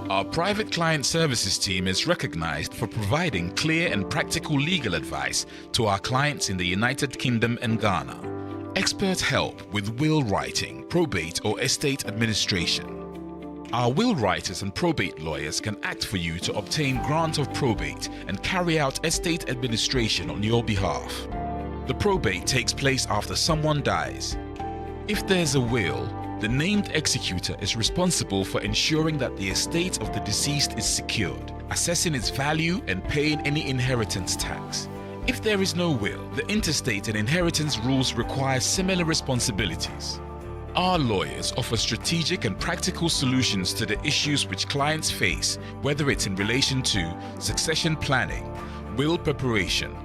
Our private client services team is recognized for providing clear and practical legal advice to our clients in the United Kingdom and Ghana. Expert help with will writing, probate or estate administration. Our will writers and probate lawyers can act for you to obtain grant of probate and carry out estate administration on your behalf. The probate takes place after someone dies. If there's a will, the named executor is responsible for ensuring that the estate of the deceased is secured, assessing its value and paying any inheritance tax. If there is no will, the intestate and inheritance rules require similar responsibilities. Our lawyers offer strategic and practical solutions to the issues which clients face, whether it's in relation to succession planning, will preparation,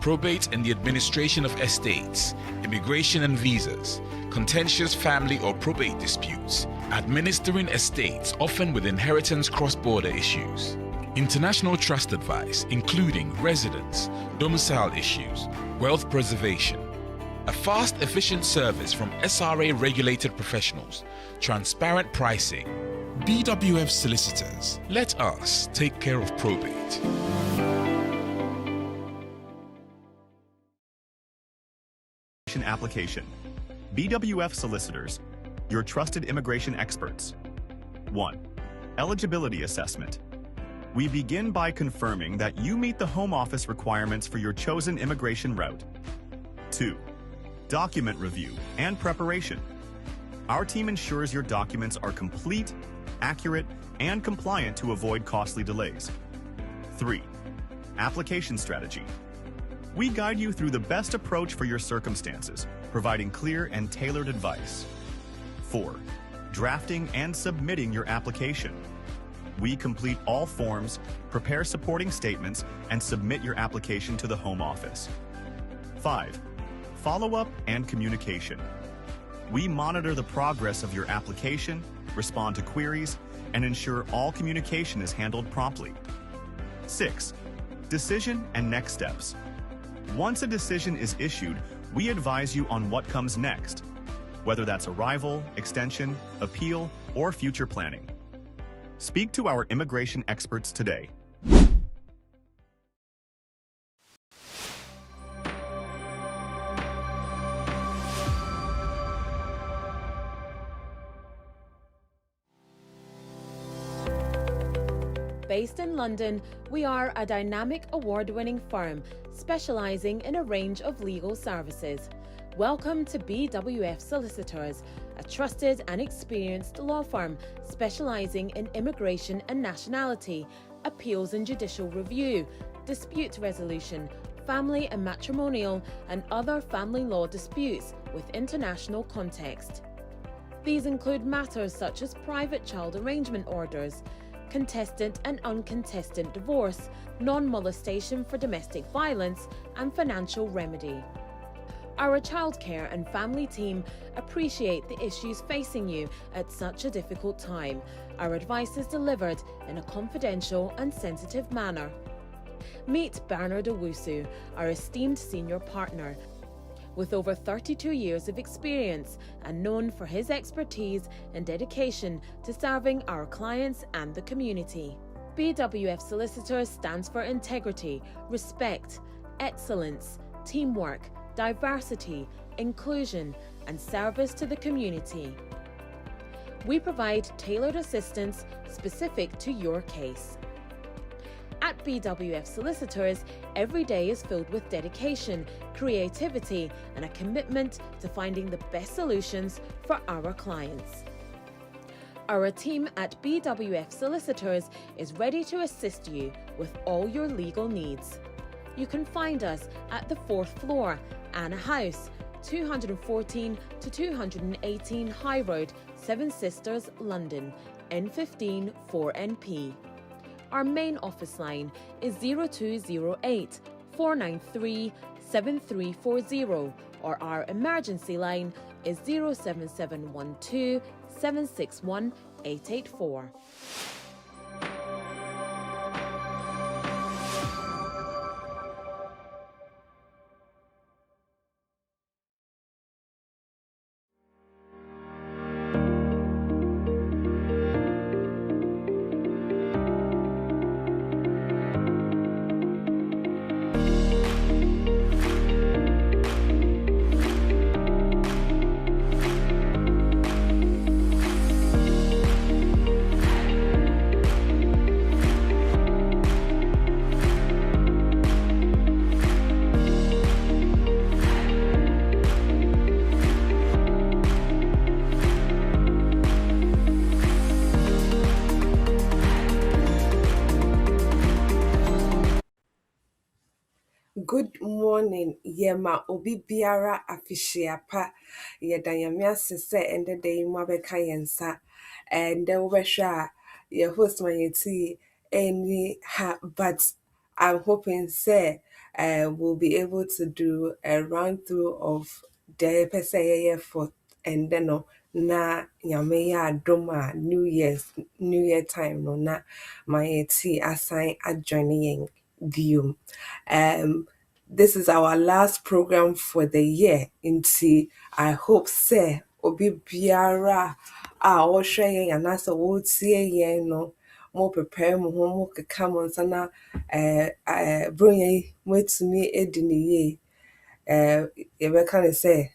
probate and the administration of estates, immigration and visas, contentious family or probate disputes, administering estates often with inheritance cross-border issues, international trust advice including residence, domicile issues, wealth preservation, a fast, efficient service from SRA-regulated professionals, transparent pricing. BWF Solicitors. Let us take care of probate. Application. BWF Solicitors, your trusted immigration experts. 1. Eligibility assessment. We begin by confirming that you meet the Home Office requirements for your chosen immigration route. 2. Document review and preparation. Our team ensures your documents are complete, accurate, and compliant to avoid costly delays. 3. Application strategy. We guide you through the best approach for your circumstances, providing clear and tailored advice. 4. Drafting and submitting your application. We complete all forms, prepare supporting statements, and submit your application to the Home Office. 5. Follow-up and communication. We monitor the progress of your application, respond to queries, and ensure all communication is handled promptly. 6. Decision and next steps. Once a decision is issued, we advise you on what comes next, whether that's arrival, extension, appeal, or future planning. Speak to our immigration experts today. Based in London, we are a dynamic award-winning firm specializing in a range of legal services. Welcome to BWF Solicitors, a trusted and experienced law firm specializing in immigration and nationality, appeals and judicial review, dispute resolution, family and matrimonial, and other family law disputes with international context. These include matters such as private child arrangement orders, contested and uncontested divorce, non-molestation for domestic violence, and financial remedy. Our childcare and family team appreciate the issues facing you at such a difficult time. Our advice is delivered in a confidential and sensitive manner. Meet Bernard Owusu, our esteemed senior partner. With over 32 years of experience and known for his expertise and dedication to serving our clients and the community. BWF Solicitors stands for integrity, respect, excellence, teamwork, diversity, inclusion, and service to the community. We provide tailored assistance specific to your case. At BWF Solicitors, every day is filled with dedication, creativity, and a commitment to finding the best solutions for our clients. Our team at BWF Solicitors is ready to assist you with all your legal needs. You can find us at the 4th floor, Anna House, 214 to 218 High Road, Seven Sisters, London, N15 4NP. Our main office line is 0208 493 7340, or our emergency line is 07712 761 884. Good morning, Yema Obi Biara Afishiapa. Yedayamia Sise and the day Mabeka Yensa. And then Wesha, your host my tea, any ha, but I'm hoping, say, we'll be able to do a run through of the PSA for and then na nyame ya adom New Year time no na my tea assign adjoining view. This is our last program for the year. Nti I hope say obi biara a ɔhwɛ yɛn anaasɛ wɔretie yɛn no mo prepare mo ho mo keka mo nsa na bro yɛn moatumi adi ne yie. Yɛbɛka ne sɛ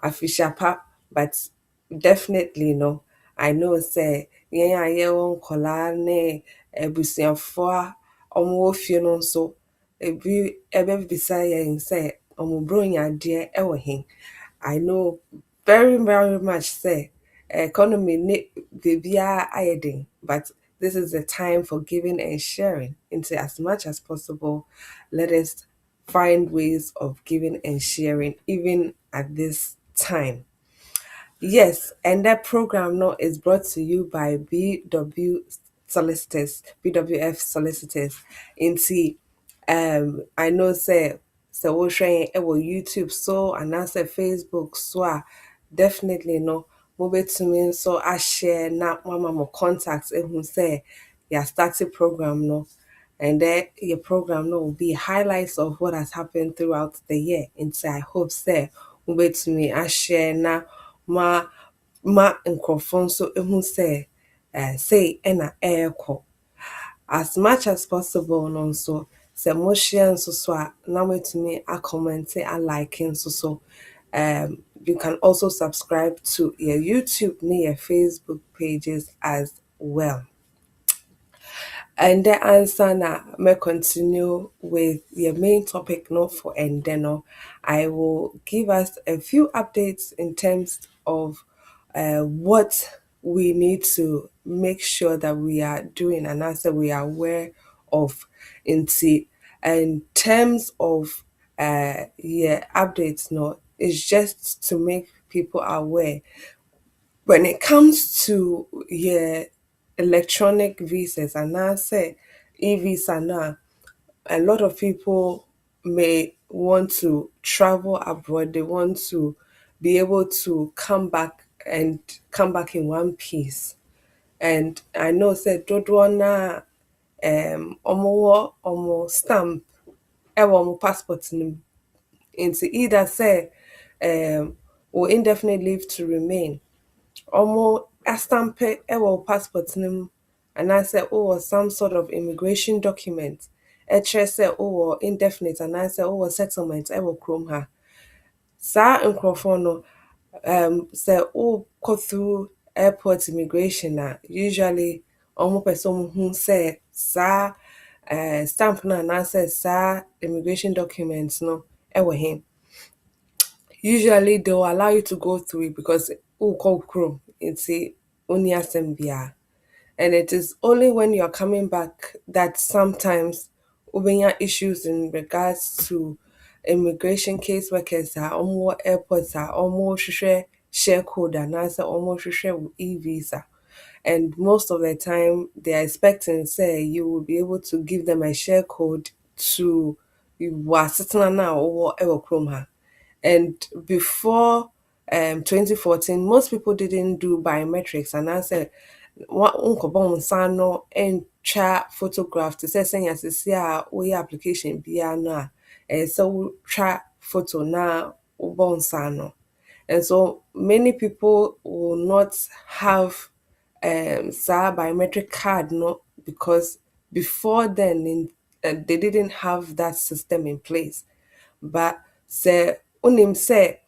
afishapa, but definitely no. I know say yɛn a yɛwɔ nkɔlaa ne abusuafoɔ a wɔwɔ fie no nso ebi ɛbɛbisa yɛn sɛ ɔmo bronya adeɛ ɛwɔ he. I know very much say economy ne biribiara ayɛ den, but this is the time for giving and sharing. Into as much as possible, let us find ways of giving and sharing even at this time. Yes, and that program no is brought to you by BWF Solicitors. Into I know say we're sharing YouTube so and I say Facebook so definitely no mobile to me so I share now mama more contacts who say yeah started program no, and then your program no will be highlights of what has happened throughout the year. And so I hope say mobile to me I share now ma nkurɔfoɔ nso who say say ɛna ɛrekɔ as much as possible no nso sɛ mohyia nso so a na moatumi akɔmmɛnte alike nso so you can also subscribe to your YouTube ne your Facebook pages as well. And the answer now may continue with your main topic no for and then I will give us a few updates in terms of what we need to make sure that we are doing and also we are aware of in terms of updates no, it's just to make people aware when it comes to electronic visas and I say e-visa now, a lot of people may want to travel abroad. They want to be able to come back in one piece. And I know said Dodwana omo stamp ewa omo passport nim into either say or indefinite leave to remain Omo astampe ewo passport nim and I say oh some sort of immigration document say oh indefinite and I say oh settlement ewo chrome ha sa nkrofo no say oh go through airport immigration na usually omo person who say sa stamp na and I say sa immigration documents no ewo him usually they'll allow you to go through it because call Chrome it's a only assembly. And it is only when you're coming back that sometimes ubenya issues in regards to immigration caseworkers are almost airports are almost share code and answer almost share e-visa. And most of the time they are expecting say you will be able to give them a share code to you are sitting now or ever chrome. And before 2014, most people didn't do biometrics. And I said, what unko sano and chat photograph to say saying as see we application biana and so try photo na ubon sano. And so many people will not have sa biometric card no because before then they didn't have that system in place. But say unim say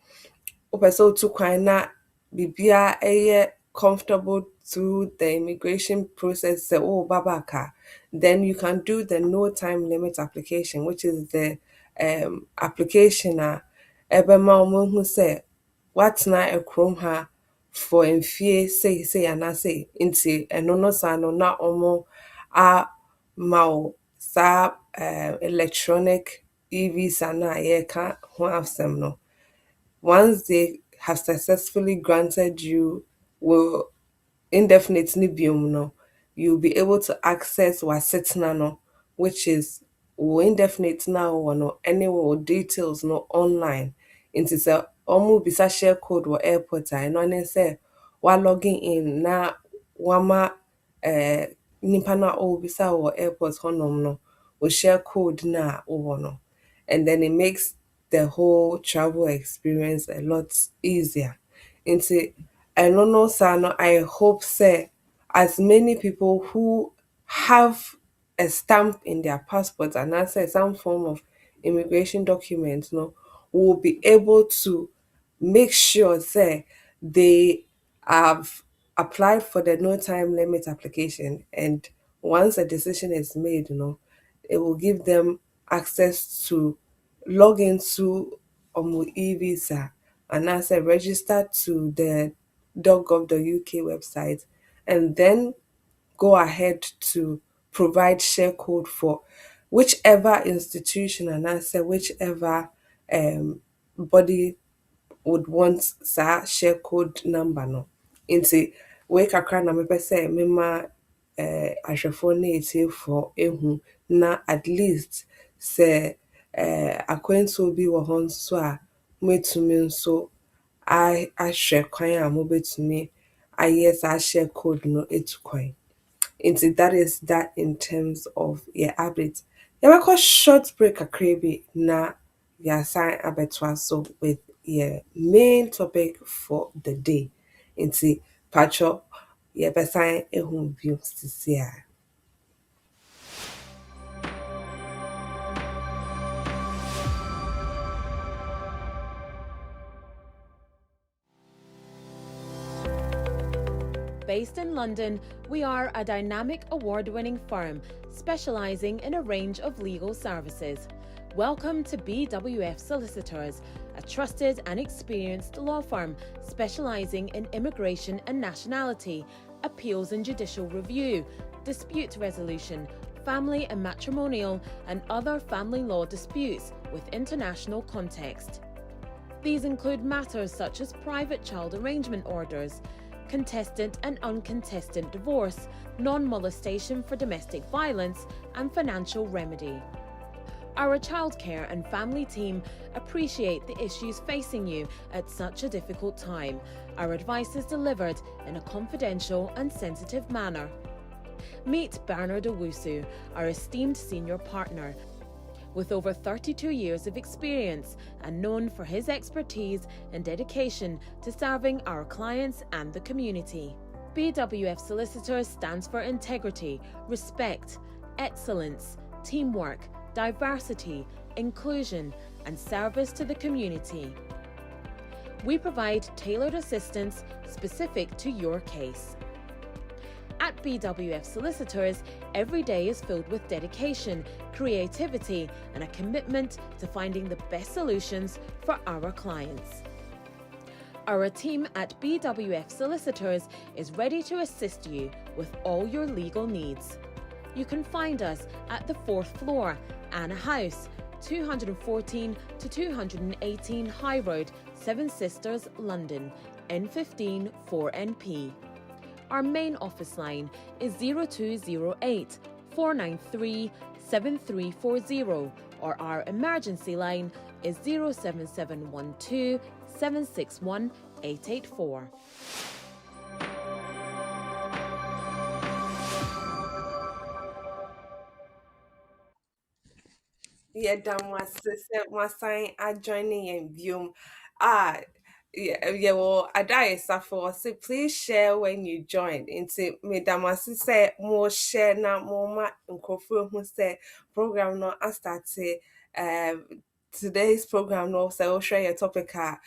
wopɛ otu kwan na bibia comfortable through the immigration process say oh babaka then you can do the no time limit application which is the application ebema omo hu say what na ekrom ha for mfie say anase nti eno no sa no na omo a ma sa electronic e-visa na yɛka ho asɛm no, once they have successfully granted you will indefinite ni biom no, you'll be able to access wasetena no, which is wo indefinite now or no any wo details no online. Nti sɛ ɔmo bisa share code wɔ airport a ɛno ne sɛ wa logging in na wama nipa no a ɔrebisa wɔ airport hɔnom no wo share code na wowɔ no, and then it makes the whole travel experience a lot easier. Nti ɛno no saa no, I hope say as many people who have a stamp in their passport and answer some form of immigration document no will be able to make sure say they have applied for the no time limit application, and once a decision is made, it will give them access to log into Omu e-visa and as a register to the .gov.uk website, and then go ahead to provide share code for whichever institution and answer whichever body would want share code number no. Nti we kakra na mepɛ sɛ mema ahwɛfoɔ no etiefoɔ ehu na at least sɛ akwantuo bi wɔ hɔ nso a metumi nso ahwɛ kwan a mobetumi ayɛ share code no etu kwan. Nti that is that in terms of update. Yɛbɛkɔ short break kakra bi na yɛasan abɛtoa so with main topic for the day. Nti patro yɛbɛsan ehu bio sisi a. Based in London, we are a dynamic award-winning firm specializing in a range of legal services. Welcome to BWF Solicitors, a trusted and experienced law firm specializing in immigration and nationality, appeals and judicial review, dispute resolution, family and matrimonial, and other family law disputes with international context. These include matters such as private child arrangement orders, contestant and uncontested divorce, non-molestation for domestic violence, and financial remedy. Our childcare and family team appreciate the issues facing you at such a difficult time. Our advice is delivered in a confidential and sensitive manner. Meet Bernard Owusu, our esteemed senior partner, with over 32 years of experience and known for his expertise and dedication to serving our clients and the community. BWF Solicitors stands for integrity, respect, excellence, teamwork, diversity, inclusion, and service to the community. We provide tailored assistance specific to your case. At BWF Solicitors, every day is filled with dedication, creativity, and a commitment to finding the best solutions for our clients. Our team at BWF Solicitors is ready to assist you with all your legal needs. You can find us at the 4th floor, Anna House, 214 to 218 High Road, Seven Sisters, London, N15 4NP. Our main office line is 0208 493 7340, or our emergency line is 07712 761 884. Yɛda mo ase sɛ moasan adjoine yɛn biom. Yɛwɔ Adayesafo ɔse please share when you join. Nti meda mo ase sɛ mo share na moma nkurɔfoɔ hu sɛ program no astarte. Today's program no sɛ wohwɛ yɛ topic a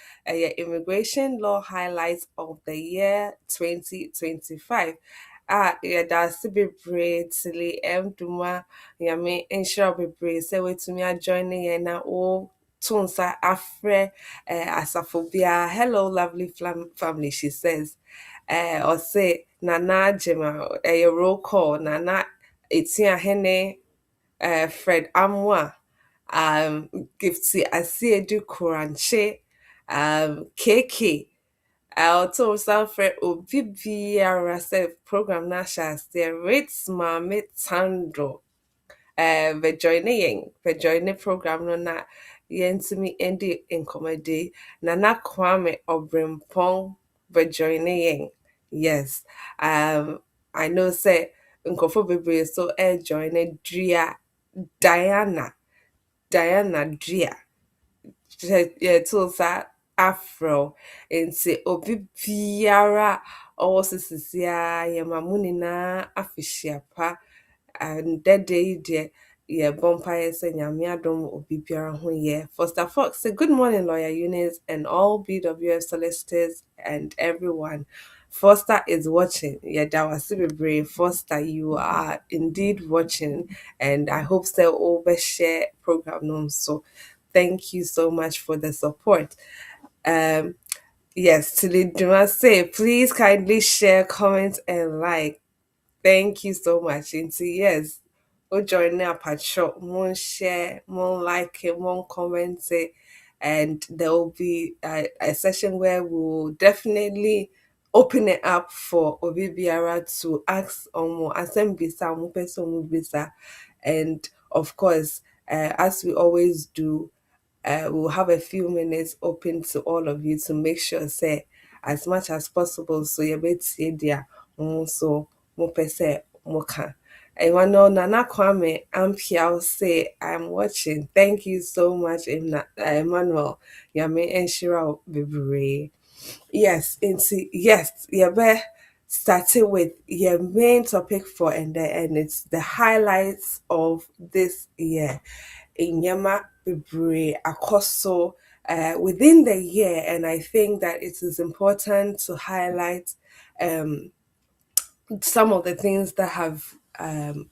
immigration law highlights of the year 2025. Yɛda ase bebree tili Duma Nyame nhyira bebree sɛ woatumi ajoine yɛn na to nsa afrɛ asafo biara. Hello lovely family, she says. Ɔse Nana Jema roll call Nana Etia Hene Fred Amwa Gifty Asiedu Kuranche, KK. Also, some friend Obi Biara program Nasha, the Ritz Mamit Sandro. Bɛjoine program no na yɛntumi ndi nkɔmmɔdi. Nana Kwame Obrimpong bɛjoine yɛn. Yes. I know say nkurɔfoɔ bebree so join Dua Diana. Diana Dua. Yɛtoo saa afro nti obi biara ɔwɔ so sisi a yɛma mo nyinaa afihyia pa. And that day, dear, yeah, bumpire say Nyame adom obi biara ho yeah. Foster Fox say good morning, lawyer Eunice and all BWF solicitors and everyone. Foster is watching. Yeah, that was super brave. Foster, you are indeed watching, and I hope so overshare program no. So thank you so much for the support. Yes, to the Duma say, please kindly share, comment, and like. Thank you so much. Into yes, go join up at shop, more share, more like it, more comment it, and there will be a session where we'll definitely open it up for Obi Biara to ask more asembisa, more person bisa, and of course, as we always do, we'll have a few minutes open to all of you to make sure say as much as possible so you bet see there so mo pese mo can. I want to Nana Kwame Ampiao say I'm watching. Thank you so much, Emmanuel. Yame and Shira Bibere. Yes, yes, yeah, starting with your main topic for and it's the highlights of this year. Inyama Bibre Akoso within the year, and I think that it is important to highlight some of the things that have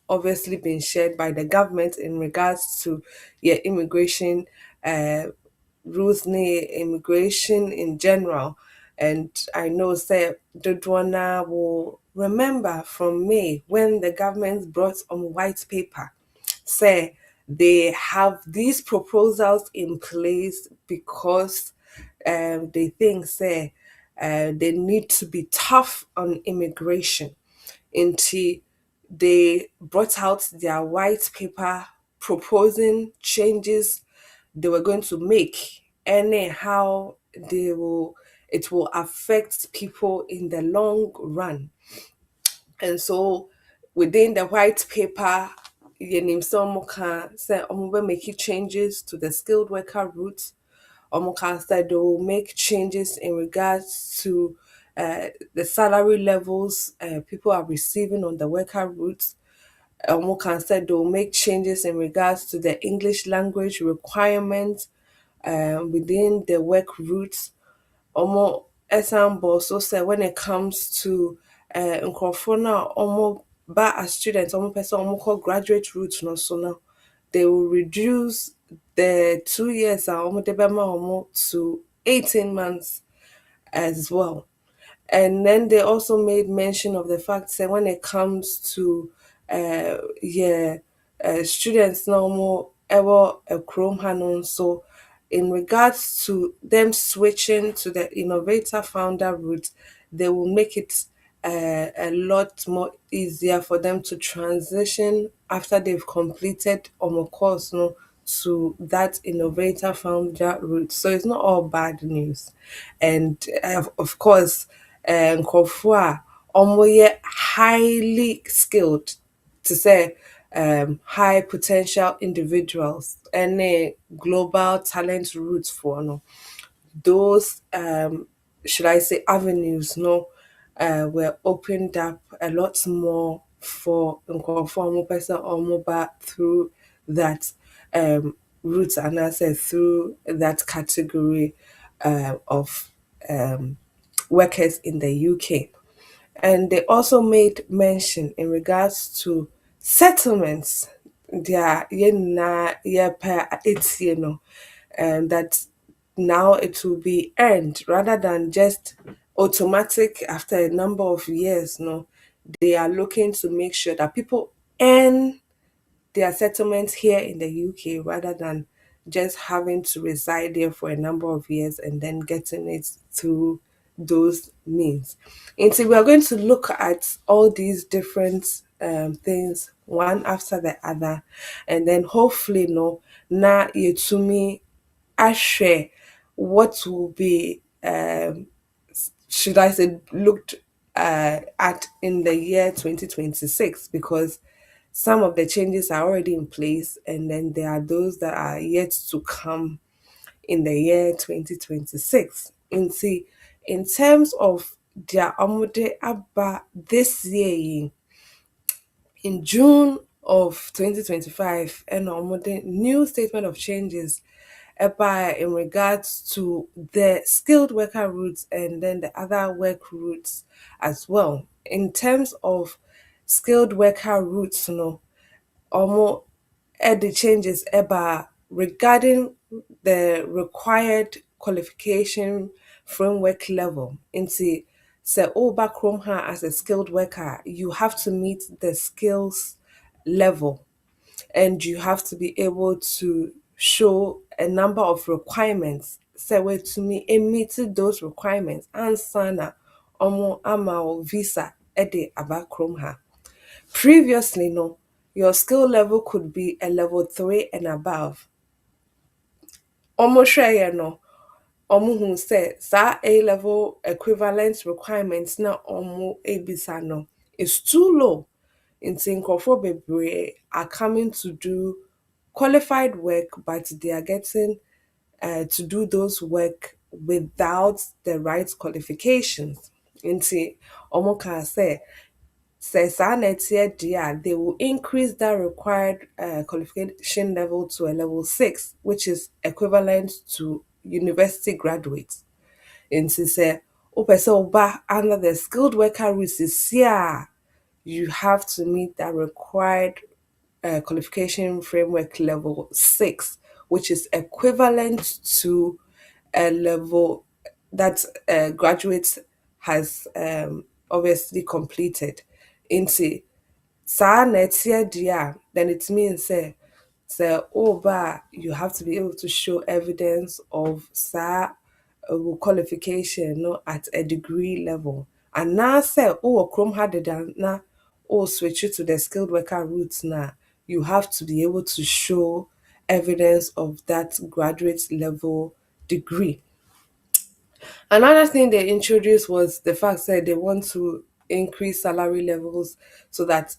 obviously been shared by the government in regards to immigration rules, immigration in general. And I know say Dodwana will remember from May when the government brought on white paper, say they have these proposals in place because they think say they need to be tough on immigration until they brought out their white paper proposing changes they were going to make and how it will affect people in the long run. And so within the white paper, yenim some can say making changes to the skilled worker route. Can say they will make changes in regards to the salary levels people are receiving on the worker route. Can say they will make changes in regards to the English language requirements within the work route. Omo ɛsan so say when it comes to nkurɔfoɔ no a ba as students ɔmo pɛ sɛ ɔmo kɔ graduate route no so no, they will reduce the 2 years a ɔmo de bɛma ɔmo to 18 months as well. And then they also made mention of the fact that when it comes to students normal ever a Chrome Hanon, so in regards to them switching to the innovator founder route, they will make it a lot more easier for them to transition after they've completed a course no, to that innovator founder route. So it's not all bad news. And of course, nkurɔfoɔ a wɔyɛ highly skilled to say high potential individuals any global talent routes for no those should I say avenues no were opened up a lot more for nkurɔfoɔ a person or through that route and I said through that category of workers in the UK. And they also made mention in regards to settlements. Their it's that now it will be earned rather than just automatic after a number of years. No, they are looking to make sure that people earn their settlements here in the UK rather than just having to reside there for a number of years and then getting it through those means. And so we are going to look at all these different things one after the other, and then hopefully no na yetumi ashare what will be should I say looked at in the year 2026, because some of the changes are already in place and then there are those that are yet to come in the year 2026. And see, in terms of their omode abba this year in June of 2025, and omode new statement of changes by in regards to the skilled worker routes and then the other work routes as well. In terms of skilled worker routes, almost the changes about regarding the required qualification framework level into say back home here as a skilled worker, you have to meet the skills level and you have to be able to show a number of requirements. Say where to me and meet those requirements and sana omo ama visa ede abakrom ha. Previously, no, your skill level could be a level 3 and above. Almost sure, no, omo who say sa A level equivalent requirements na omo abisa no is too low. In Nkrofo Bebre are coming to do qualified work, but they are getting to do those work without the right qualifications. Nti omo can say saa next year they will increase that required qualification level to a level 6, which is equivalent to university graduates. Nti sɛ wopɛ sɛ woba under the skilled worker route sisi a, you have to meet that required qualification framework level 6, which is equivalent to a level that graduate has obviously completed. Into saa next year, then it means say you have to be able to show evidence of saa qualification no at a degree level. And now say Chrome had it na switch it to the skilled worker route now, you have to be able to show evidence of that graduate level degree. Another thing they introduced was the fact that they want to increase salary levels so that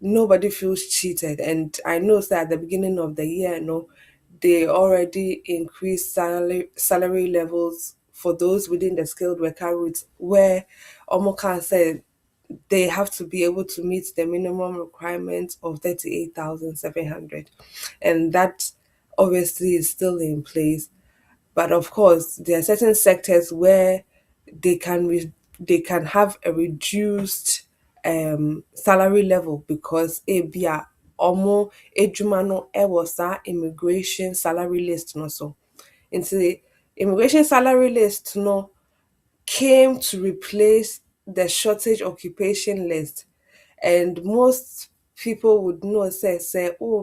nobody feels cheated. And I know that at the beginning of the year, they already increased salary levels for those within the skilled worker route, where Omoka said they have to be able to meet the minimum requirement of 38,700, and that obviously is still in place. But of course, there are certain sectors where they can have a reduced salary level because ebia omo ejuma no was that immigration salary list no so. Into the immigration salary list no came to replace the shortage occupation list, and most people would know say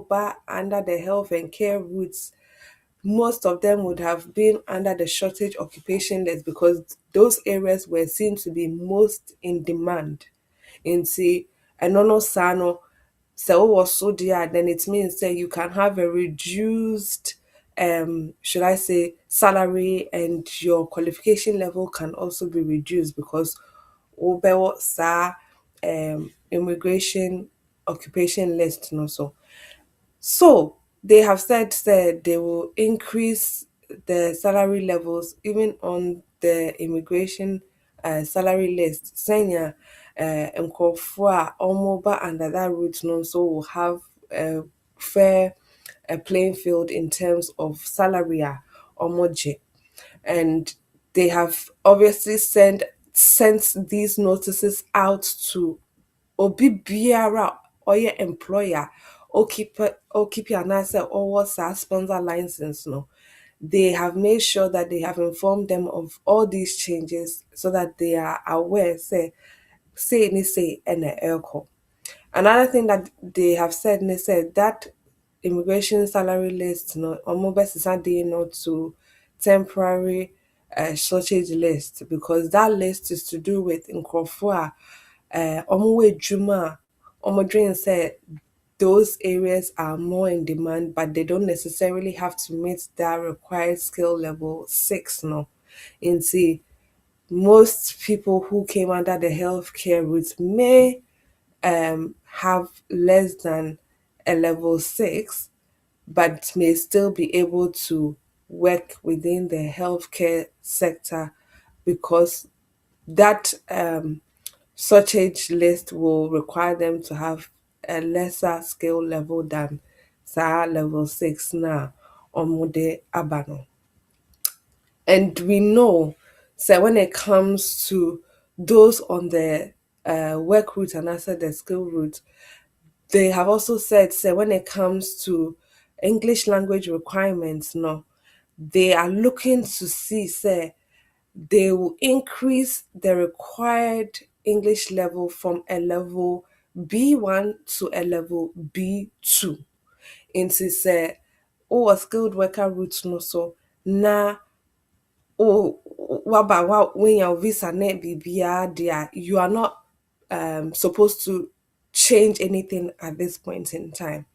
but under the health and care routes, most of them would have been under the shortage occupation list because those areas were seen to be most in demand. And see, and no sano, so was so dear, then it means that you can have a reduced should I say salary, and your qualification level can also be reduced because obewo sa immigration occupation list no so they have said they will increase the salary levels even on the immigration salary list. Senya Nkofua Omoba under that route no so will have a fair playing field in terms of salary omoje. And they have obviously sent these notices out to obi biara ɔyɛ employer okeep anaasɛ ɔwɔ saa sponsor license no. They have made sure that they have informed them of all these changes so that they are aware say ni say ɛna ɛrekɔ. Another thing that they have said, they said that immigration salary list, no, almost is not to temporary shortage list, because that list is to do with Nkrofua, Omowe Juma, Omodrin said those areas are more in demand, but they don't necessarily have to meet that required skill level 6, no. In see, most people who came under the healthcare route may have less than a level 6, but may still be able to work within the healthcare sector, because that shortage list will require them to have a lesser skill level than level 6 now or de abano. And we know, so when it comes to those on the work route and also the skill route, they have also said, so when it comes to English language requirements, no, they are looking to see, say, they will increase the required English level from a level B1 to a level B2. Into say, oh, a skilled worker route, no, so na when your visa net BBR there, you are not supposed to change anything at this point in time.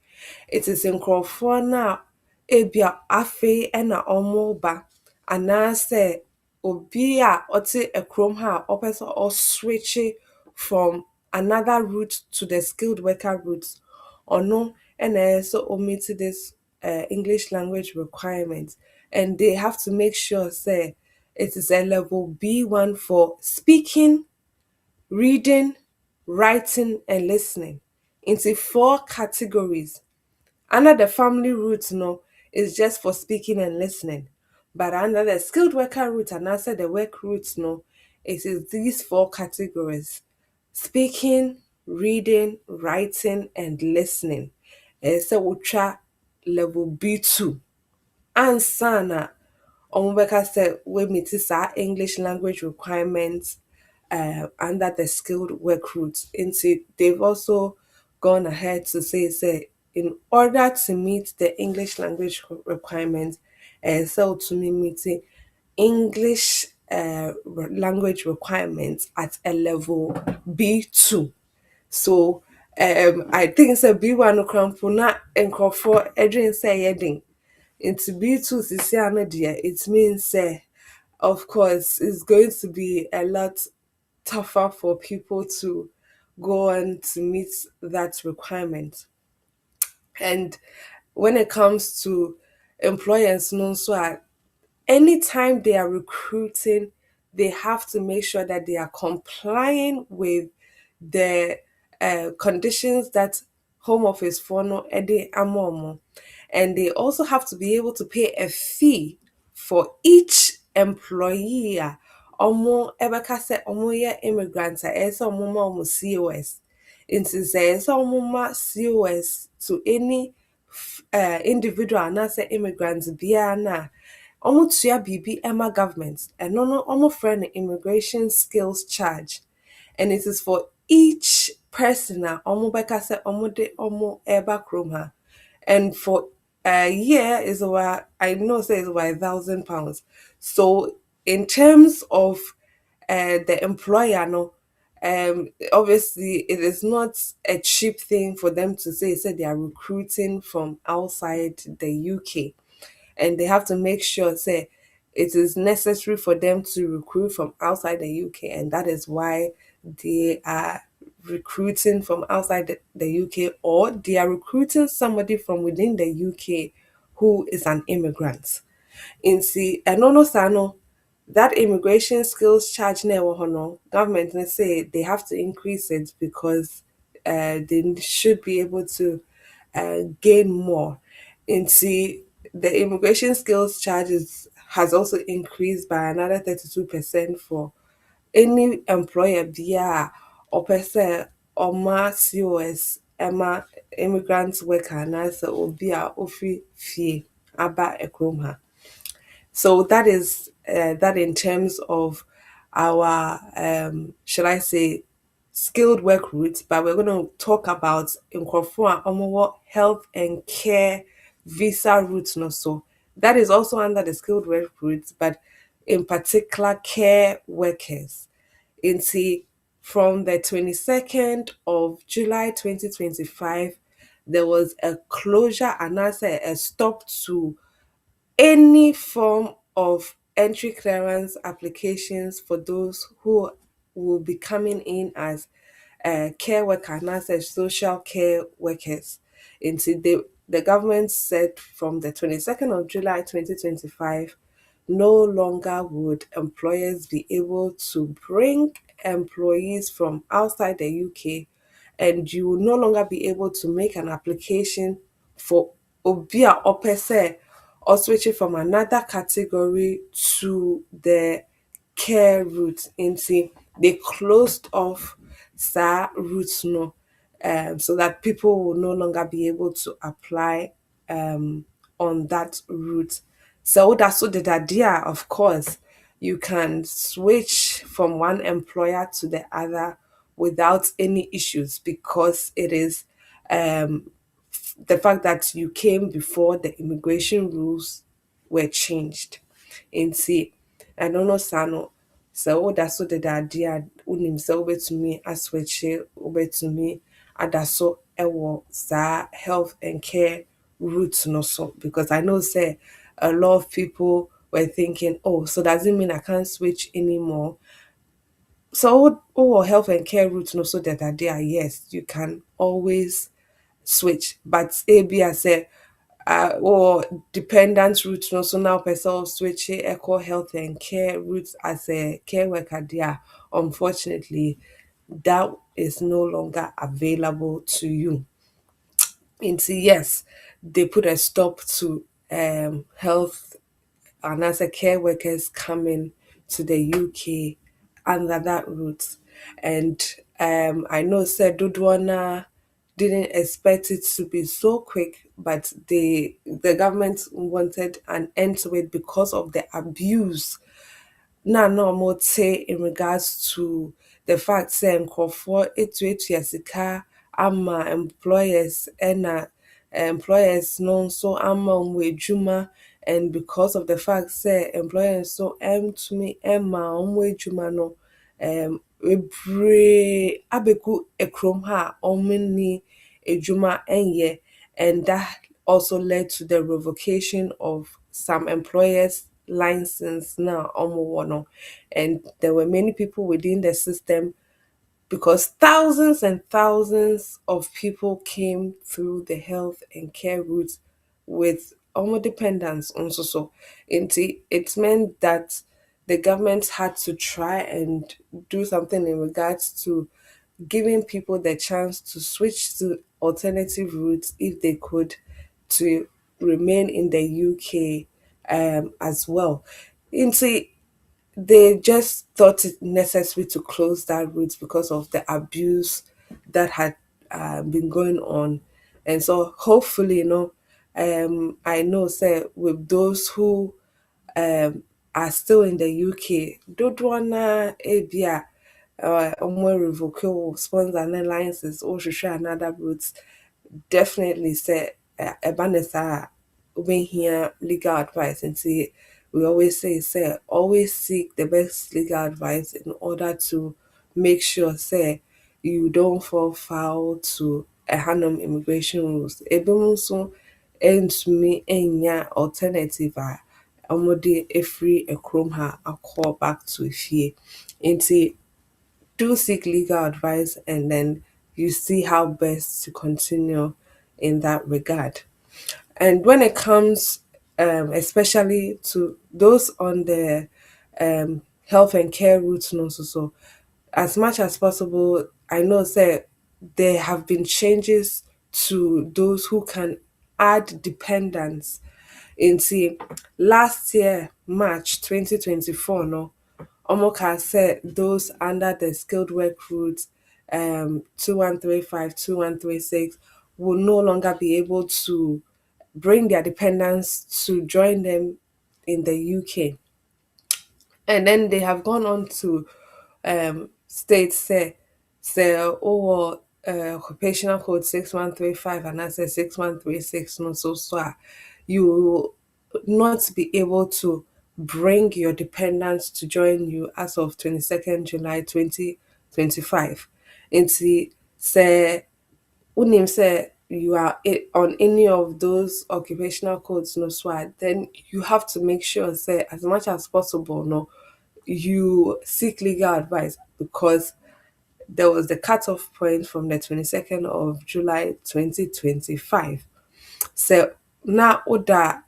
It is nkurɔfoɔ no a ebia afei ɛna ɔmo ba, anaasɛ obi a ɔte kurom ha a ɔpɛ sɛ ɔswitche from another route to the skilled worker route. Ɔno ɛna ɛyɛ sɛ ɔmeet this English language requirement, and they have to make sure say it is a level B1 for speaking, reading, writing, and listening into 4 categories. Under the family route, no, is just for speaking and listening. But under the skilled worker route and also the work route, no, it is these 4 categories: speaking, reading, writing, and listening. So we try level B2. And sana Omubeka said we meet our English language requirements under the skilled work route. Into they've also gone ahead to say in order to meet the English language requirements, so to me meeting English language requirements at a level B2. So I think it's a B1 crampo na nkrofo edwin say yedin. Into B2 sisi ano dear, it means of course it's going to be a lot tougher for people to go on to meet that requirement. And when it comes to employers, no, so anytime they are recruiting, they have to make sure that they are complying with the conditions that Home Office for no ede amomo. And they also have to be able to pay a fee for each employee. Omo ebeka se omo ye immigrants a ese omo ma omo COS. Into say ese omo ma COS to any individual and as immigrants biya na omo tua bibi Emma government, and no omo friend immigration skills charge, and it is for each person na omo beka se omo de omo eba krom ha, and for a year is over, I know say it's over £1,000. So in terms of the employer, no, obviously it is not a cheap thing for them to say they are recruiting from outside the UK, and they have to make sure say it is necessary for them to recruit from outside the UK, and that is why they are recruiting from outside the UK, or they are recruiting somebody from within the UK who is an immigrant. In see, and no sano, that immigration skills charge never hono government, let's say they have to increase it because they should be able to gain more. And see, the immigration skills charges has also increased by another 32% for any employer via or person or mass COS Emma immigrant worker nasa or via ofi fee aba ekroma. So that is that in terms of our should I say skilled work routes, but we're going to talk about nkurɔfoɔ a wɔwɔ health and care visa routes no so. That is also under the skilled work routes, but in particular care workers. Into from the 22nd of July 2025, there was a closure and also a stop to any form of entry clearance applications for those who will be coming in as care workers and as social care workers. Into the government said from the 22nd of July 2025, no longer would employers be able to bring employees from outside the UK, and you will no longer be able to make an application for obia opese or switching from another category to the care route. Into they closed off routes no, so that people will no longer be able to apply on that route. So that's what the idea. Of course, you can switch from one employer to the other without any issues because it is the fact that you came before the immigration rules were changed. Nti, I don't know sano. So that's what the idea unim sɛ wobɛtumi aswitche wobɛtumi ada so ɛwɔ saa health and care route no so, because I know say a lot of people were thinking, oh, so does it mean I can't switch anymore? So health and care route no so that idea, yes, you can always switch, but maybe I say or dependent route no so now person switch eco health and care routes as a care worker there. Unfortunately, that is no longer available to you. Into yes, they put a stop to health and as a care workers coming to the UK under that route. And I know said Dudwana didn't expect it to be so quick, but the government wanted an end to it because of the abuse na more say in regards to the fact say nkurɔfoɔ etuatua sika ama employers ɛna employers no nso ama wɔn adwuma, and because of the fact say employers so ɛntumi ɛma wɔn adwuma no bebree abɛgu ekurom ha a wɔn ni adwuma ɛnyɛ, and that also led to the revocation of some employers license now no, and there were many people within the system because thousands and thousands of people came through the health and care routes with almost dependence on so it meant that the government had to try and do something in regards to giving people the chance to switch to alternative routes if they could, to remain in the UK as well. Into they just thought it necessary to close that route because of the abuse that had been going on, and so hopefully, I know, say with those who are still in the UK, don't wanna ebia revoke or sponsor and alliances or should share another route. Definitely say a when hear legal advice, and see we always say always seek the best legal advice in order to make sure say you don't fall foul to a Hanum immigration rules. Ebimuso me enya alternative a omode free a chrome ha a call back to ifie. Into do seek legal advice, and then you see how best to continue in that regard. And when it comes, especially to those on the health and care route, no, so as much as possible, I know say there have been changes to those who can add dependents. Into last year, March 2024, no, Omoka said those under the skilled work route 2135, 2136 will no longer be able to bring their dependents to join them in the UK. And then they have gone on to state say So over occupational code 6135 and I say 6136 no you will not be able to bring your dependents to join you as of 22nd July 2025. Into say unim say you are on any of those occupational codes no then you have to make sure say as much as possible no you seek legal advice because there was the cutoff point from the 22nd of July 2025. So now Oda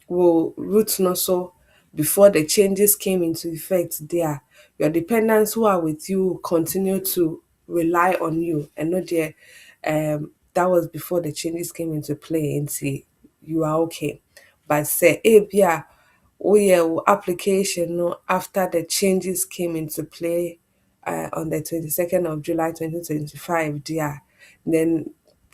will root no so before the changes came into effect there. Your dependents who are with you will continue to rely on you. And not there that was before the changes came into play and see you are okay. But say yeah, oh yeah, application no after the changes came into play on the 22nd of July 2025 there, then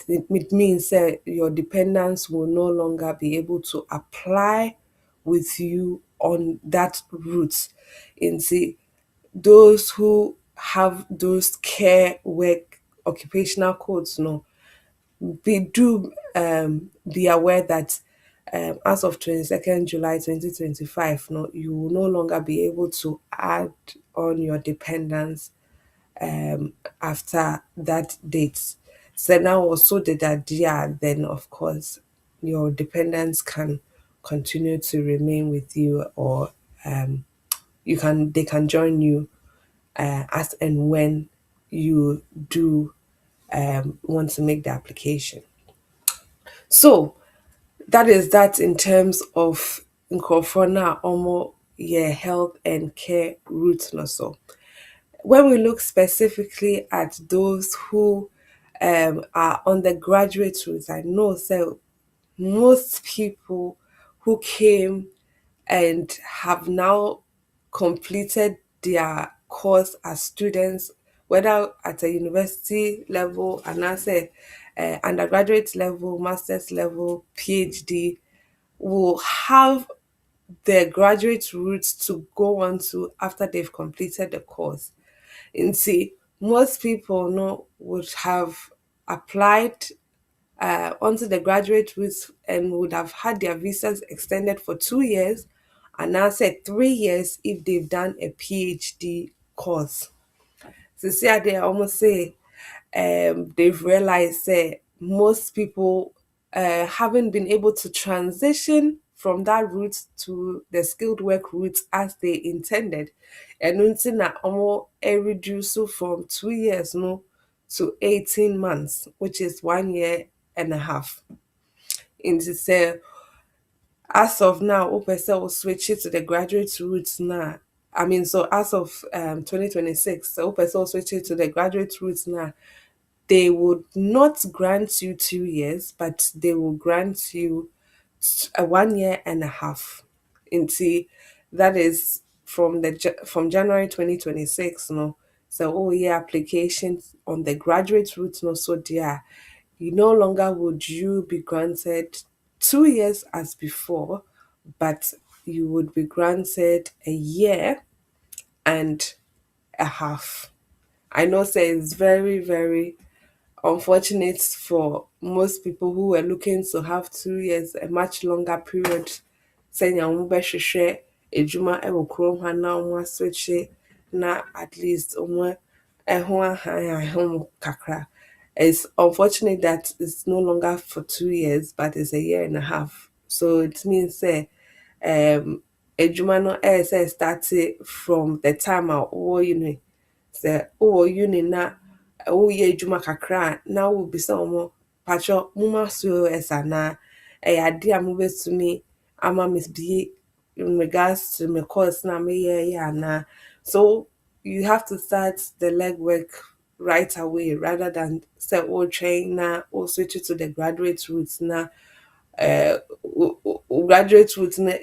it means that your dependents will no longer be able to apply with you on that route. And see, those who have those care work occupational codes, no, be aware that as of 22nd July 2025, no, you will no longer be able to add on your dependents after that date. So now also the idea, then of course your dependents can continue to remain with you, or they can join you as and when you do want to make the application. So that is that in terms of Nkrofona Omo yeah health and care route no so. When we look specifically at those who are on the graduate route, I know so most people who came and have now completed their course as students, whether at a university level and I say undergraduate level, master's level, PhD, will have the graduate route to go on to after they've completed the course. And see, most people know would have applied onto the graduate route and would have had their visas extended for 2 years, and now said 3 years if they've done a PhD course. So see how they almost say they've realized that most people haven't been able to transition from that route to the skilled work route as they intended. And until now, almost reduce from 2 years no to 18 months, which is 1 year and a half. Into say as of now, OPSL will switch it to the graduate route now. I mean, so as of 2026, so OPSL will switch it to the graduate route now. They would not grant you 2 years, but they will grant you a 1 year and a half. Into that is from January 2026, no. So oh yeah, applications on the graduate route, no. So dear, you no longer would you be granted 2 years as before, but you would be granted a year and a half. I know say it's very, very unfortunate for most people who were looking to have 2 years, a much longer period. Saying wɔn bɛhwehwɛ adwuma wɔ kurom ha na wɔn asɔkye na at least wɔn ho ahan ahom kakra. It's unfortunate that it's no longer for 2 years, but it's a year and a half. So it means say adwuma no ɛyɛ started from the time a wɔwɔ uni. Sɛ wowɔ uni na woyɛ adwuma kakra a na wobisa ɔmo patwɔ moma so anaa ɛyɛ ade a mobɛtumi ama mesbie in regards to my course na meyɛɛyɛ anaa. So you have to start the legwork right away rather than say train na switch it to the graduate route na graduate route na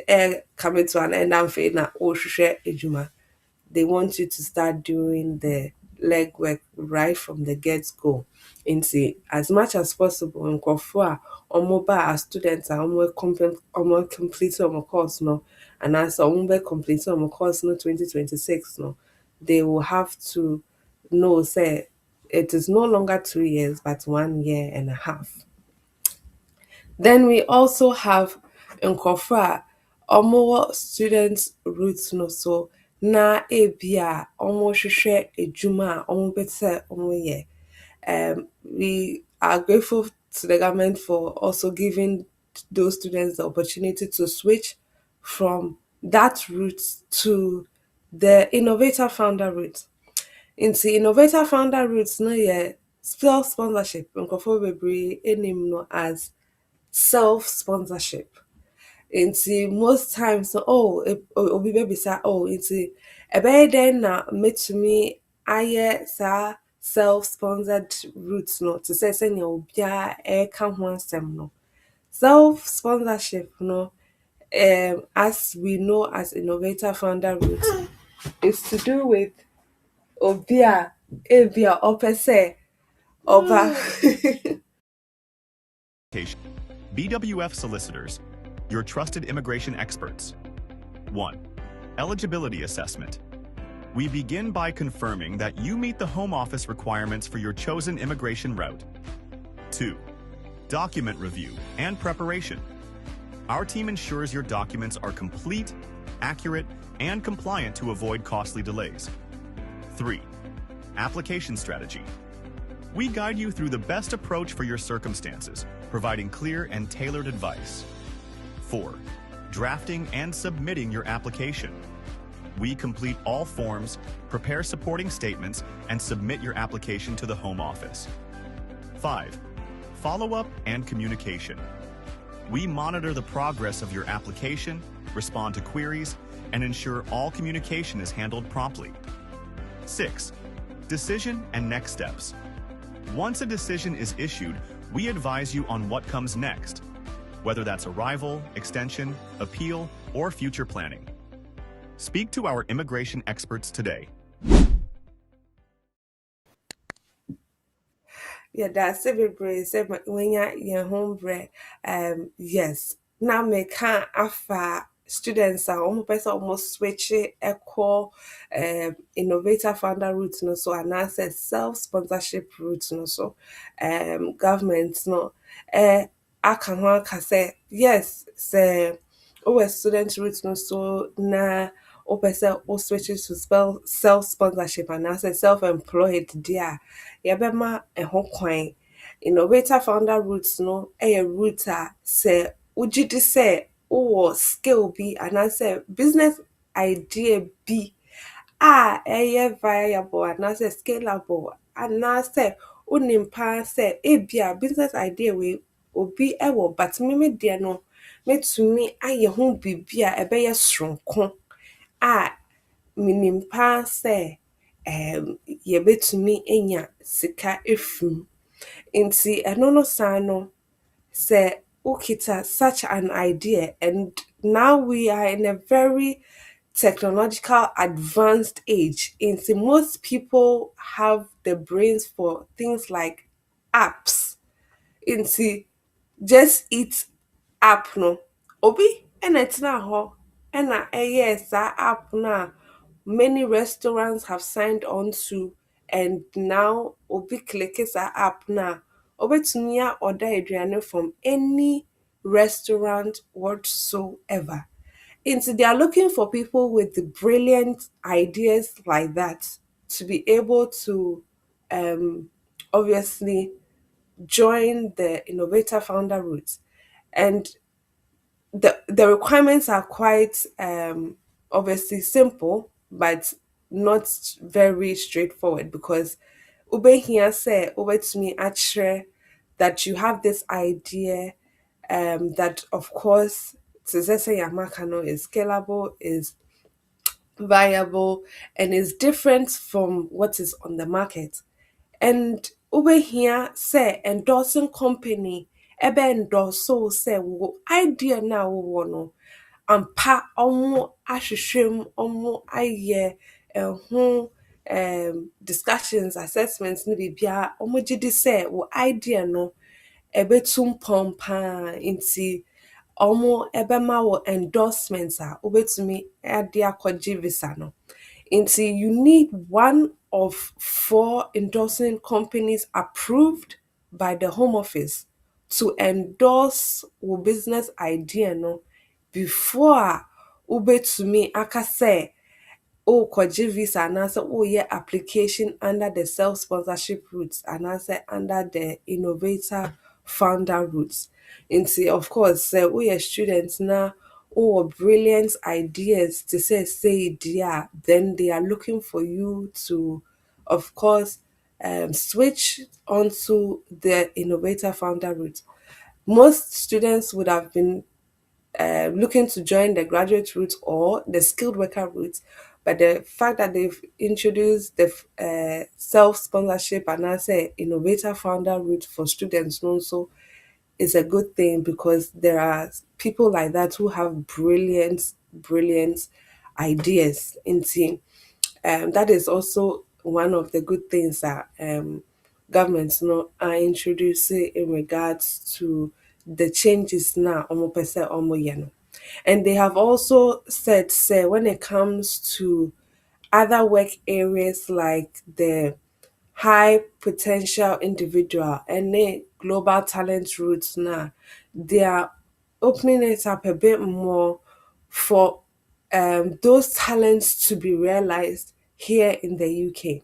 coming to an end and na wohwehwɛ adwuma. They want you to start doing the legwork right from the get-go. Into as much as possible in Kofua or mobile as students are almost complete on course no, and as almost complete on course no 2026 no, they will have to know say it is no longer 2 years but 1.5 years. Then we also have Nkofra omo students roots no so na ebia omo hwehwe edwuma omo betse omo ye. We are grateful to the government for also giving those students the opportunity to switch from that route to the innovator founder route. Into innovator founder routes no yɛ self sponsorship nkurɔfoɔ bebree anim no as self sponsorship. Into most times no obi bɛbisa into ɛbɛyɛ dɛn na mɛtumi ayɛ saa self sponsored route no te sɛ sɛnea obiara ɛreka ho asɛm no. Self sponsorship no as we know as innovator founder route is to do with obi a ebia ɔpɛ sɛ ɔba BWF Solicitors, your trusted immigration experts. 1. Eligibility assessment. We begin by confirming that you meet the Home Office requirements for your chosen immigration route. 2. Document review and preparation. Our team ensures your documents are complete, accurate, and compliant to avoid costly delays. 3. Application strategy. We guide you through the best approach for your circumstances, providing clear and tailored advice. 4. Drafting and submitting your application. We complete all forms, prepare supporting statements, and submit your application to the Home Office. 5. Follow-up and communication. We monitor the progress of your application, respond to queries, and ensure all communication is handled promptly. 6. Decision and next steps. Once a decision is issued, we advise you on what comes next, whether that's arrival, extension, appeal, or future planning. Speak to our immigration experts today. Yeah, that's a bebree sɛ when you're home bread. Yes. Now me can afa students are almost almost switch it equal innovator founder route no so and I said self sponsorship route no so government no I can say yes say a student route no so na o person o switches to spell self sponsorship and I said self employed there yɛbɛma ɛho kwan. Innovator founder routes no ɛyɛ route a sɛ wogye di sɛ wowɔ skill bi anaasɛ business idea bi a ɛyɛ viable anaasɛ scalable anaasɛ wonim paa sɛ ebia business idea wei obi ɛwɔ but me deɛ no mɛtumi ayɛ ho biribi a ɛbɛyɛ soronko a menim paa sɛ yɛbɛtumi anya sika efim. Nti ɛno no saa no sɛ wokita such an idea and now we are in a very technological advanced age. Nti most people have the brains for things like apps. Nti just eat app no obi ɛna ɛtena hɔ ɛna ɛyɛɛ saa app no a many restaurants have signed on to and now obi click saa app na obetumi a order aduane from any restaurant whatsoever. Into they are looking for people with the brilliant ideas like that to be able to obviously join the innovator founder route. And the requirements are quite obviously simple but not very straightforward because here say to me actually that you have this idea that of course to say Yamakano is scalable, is viable, and is different from what is on the market. And over here say endorsing company ebe endorse so say wo idea na wo no ampa omo ahwehwem omo aye ho discussions assessments ni bibia omo gidi say wo idea no ebetum pompa inti omo ebema wo endorsements a obetumi ade akɔgye visa no. Inti you need one of 4 endorsing companies approved by the Home Office to endorse wo business idea no before wobɛtumi aka sɛ wokɔgye visa anaasɛ woyɛ application under the self-sponsorship route anaasɛ under the innovator founder route. Nti of course sɛ woyɛ student na wowɔ brilliant ideas to say deɛ then they are looking for you to of course switch onto the innovator founder route. Most students would have been looking to join the graduate route or the skilled worker route, but the fact that they've introduced the self-sponsorship and I say innovator founder route for students also is a good thing, because there are people like that who have brilliant ideas in team. That is also one of the good things that governments are introducing in regards to the changes now. And they have also said, say, when it comes to other work areas like the high potential individual and the global talent routes now, they are opening it up a bit more for those talents to be realized here in the UK.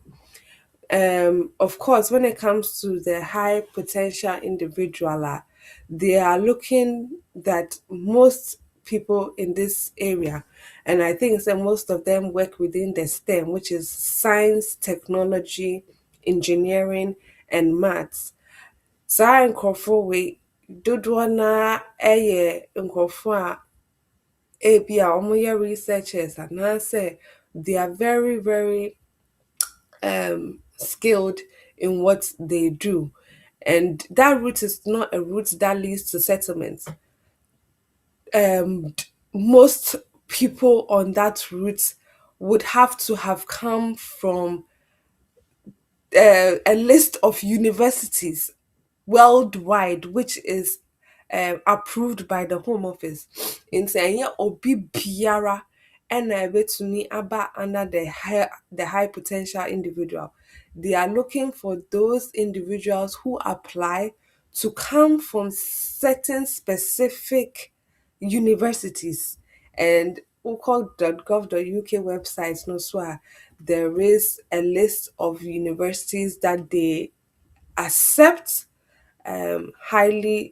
Of course, when it comes to the high potential individual, they are looking that most people in this area, and I think that most of them work within the STEM, which is science, technology, engineering, and maths. Saa nkurɔfoɔ wei dodoɔ naa ɛyɛ nkurɔfoɔ a ebi a wɔyɛ researchers anaasɛ they are very skilled in what they do. And that route is not a route that leads to settlement. Most people on that route would have to have come from a list of universities worldwide, which is approved by the Home Office. In saying, obi biara ɛna ɛbɛtumi aba under the high potential individual. They are looking for those individuals who apply to come from certain specific universities. And ucog.gov.uk website no so there is a list of universities that they accept high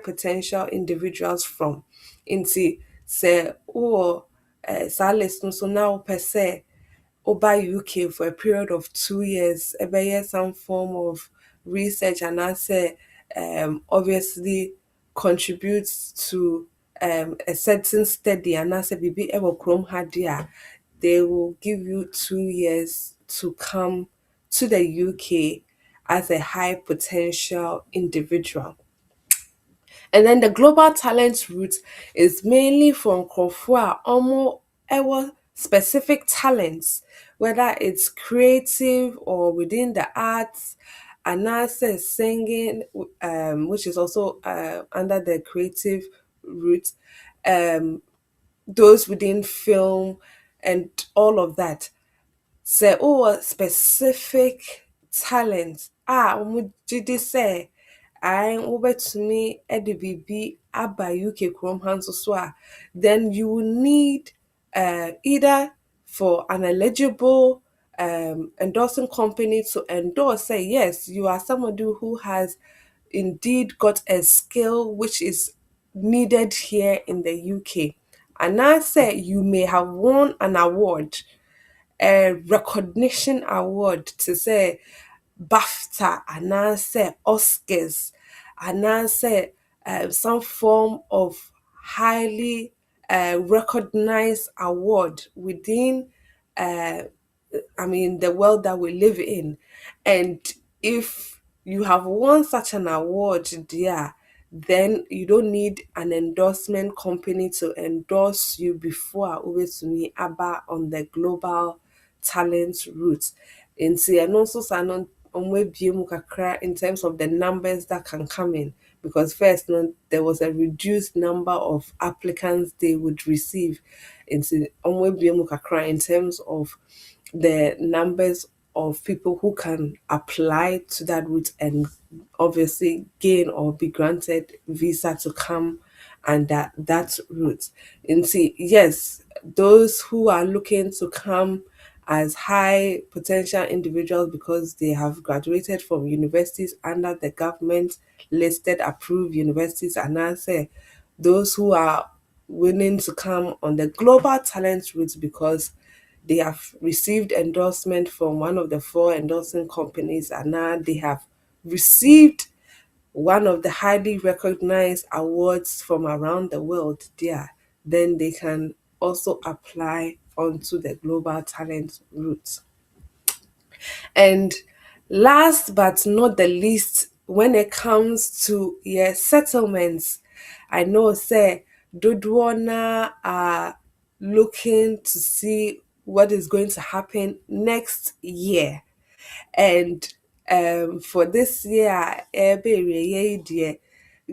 potential individuals from. Nti sɛ wowɔ saa list no so na wopɛ sɛ woba UK for a period of 2 years, some form of research and anaasɛ obviously contributes to a certain study and anaasɛ biribi ɛwɔ kurom ha deɛ they will give you 2 years to come to the UK as a high potential individual. And then the global talent route is mainly from nkurɔfoɔ a wɔwɔ specific talents, whether it's creative or within the arts, anaasɛ singing, which is also under the creative route, those within film and all of that. Sɛ wowɔ specific talent wɔn gye di sɛ wobɛtumi de biribi aba UK kurom ha nso so a, then you will need either for an eligible endorsing company to endorse, say yes, you are somebody who has indeed got a skill which is needed here in the UK. And I say you may have won an award, a recognition award, to say BAFTA and I say Oscars and I say some form of highly recognized award within the world that we live in. And if you have won such an award, dear, then you don't need an endorsement company to endorse you before me aba on the global talent route. And see, and also sign in terms of the numbers that can come in, because first there was a reduced number of applicants they would receive in terms of the numbers of people who can apply to that route and obviously gain or be granted visa to come under that route. And see, yes, those who are looking to come as high potential individuals because they have graduated from universities under the government listed approved universities, and I say those who are willing to come on the global talent route because they have received endorsement from one of the four endorsing companies, and now they have received one of the highly recognized awards from around the world there. Then they can also apply onto the global talent route. And last but not the least, when it comes to settlements, I know say Dodwana are looking to see what is going to happen next year. And for this year, dear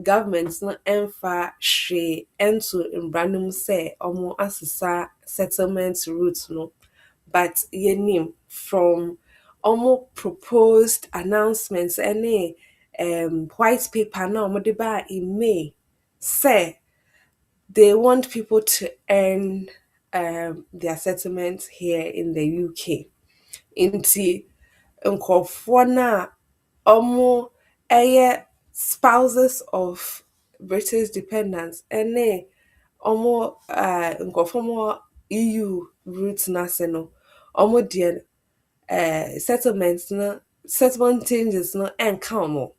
government no ɛmfa hwee ɛnto mbra no mu sɛ ɔmo asesa settlement route no, but yɛnim from ɔmo proposed announcements ɛne white paper na ɔmo de baa in May say they want people to earn their settlement here in the UK. Nti nkurɔfoɔ no a ɔmo ɛyɛ spouses of British dependants ɛne ɔmo nkurɔfoɔ mo EU route n'ase no, ɔmo deɛ settlement changes no ɛnka ɔmo.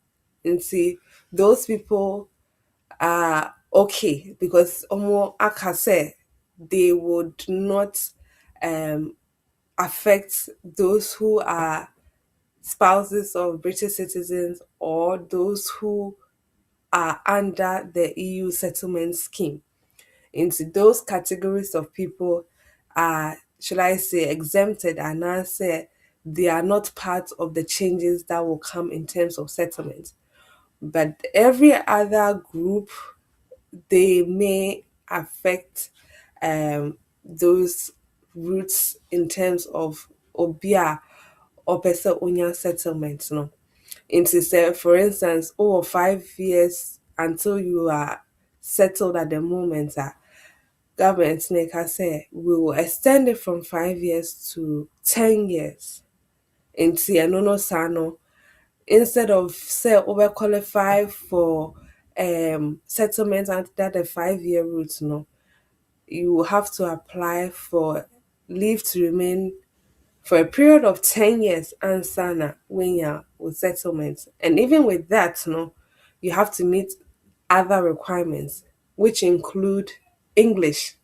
Nti those people are okay because ɔmo aka sɛ they would not affect those who are spouses of British citizens or those who are under the EU settlement scheme. Into those categories of people are, should I say, exempted, and I say they are not part of the changes that will come in terms of settlement. But every other group, they may affect those routes in terms of obia or person onya settlement no. Into say for instance, over 5 years until you are settled at the moment, government make us say we will extend it from 5 years to 10 years. Into no sano instead of say over qualify for settlement under the 5 year route no, you will have to apply for leave to remain for a period of 10 years and sana when you're with settlement. And even with that, no, you have to meet other requirements, which include English.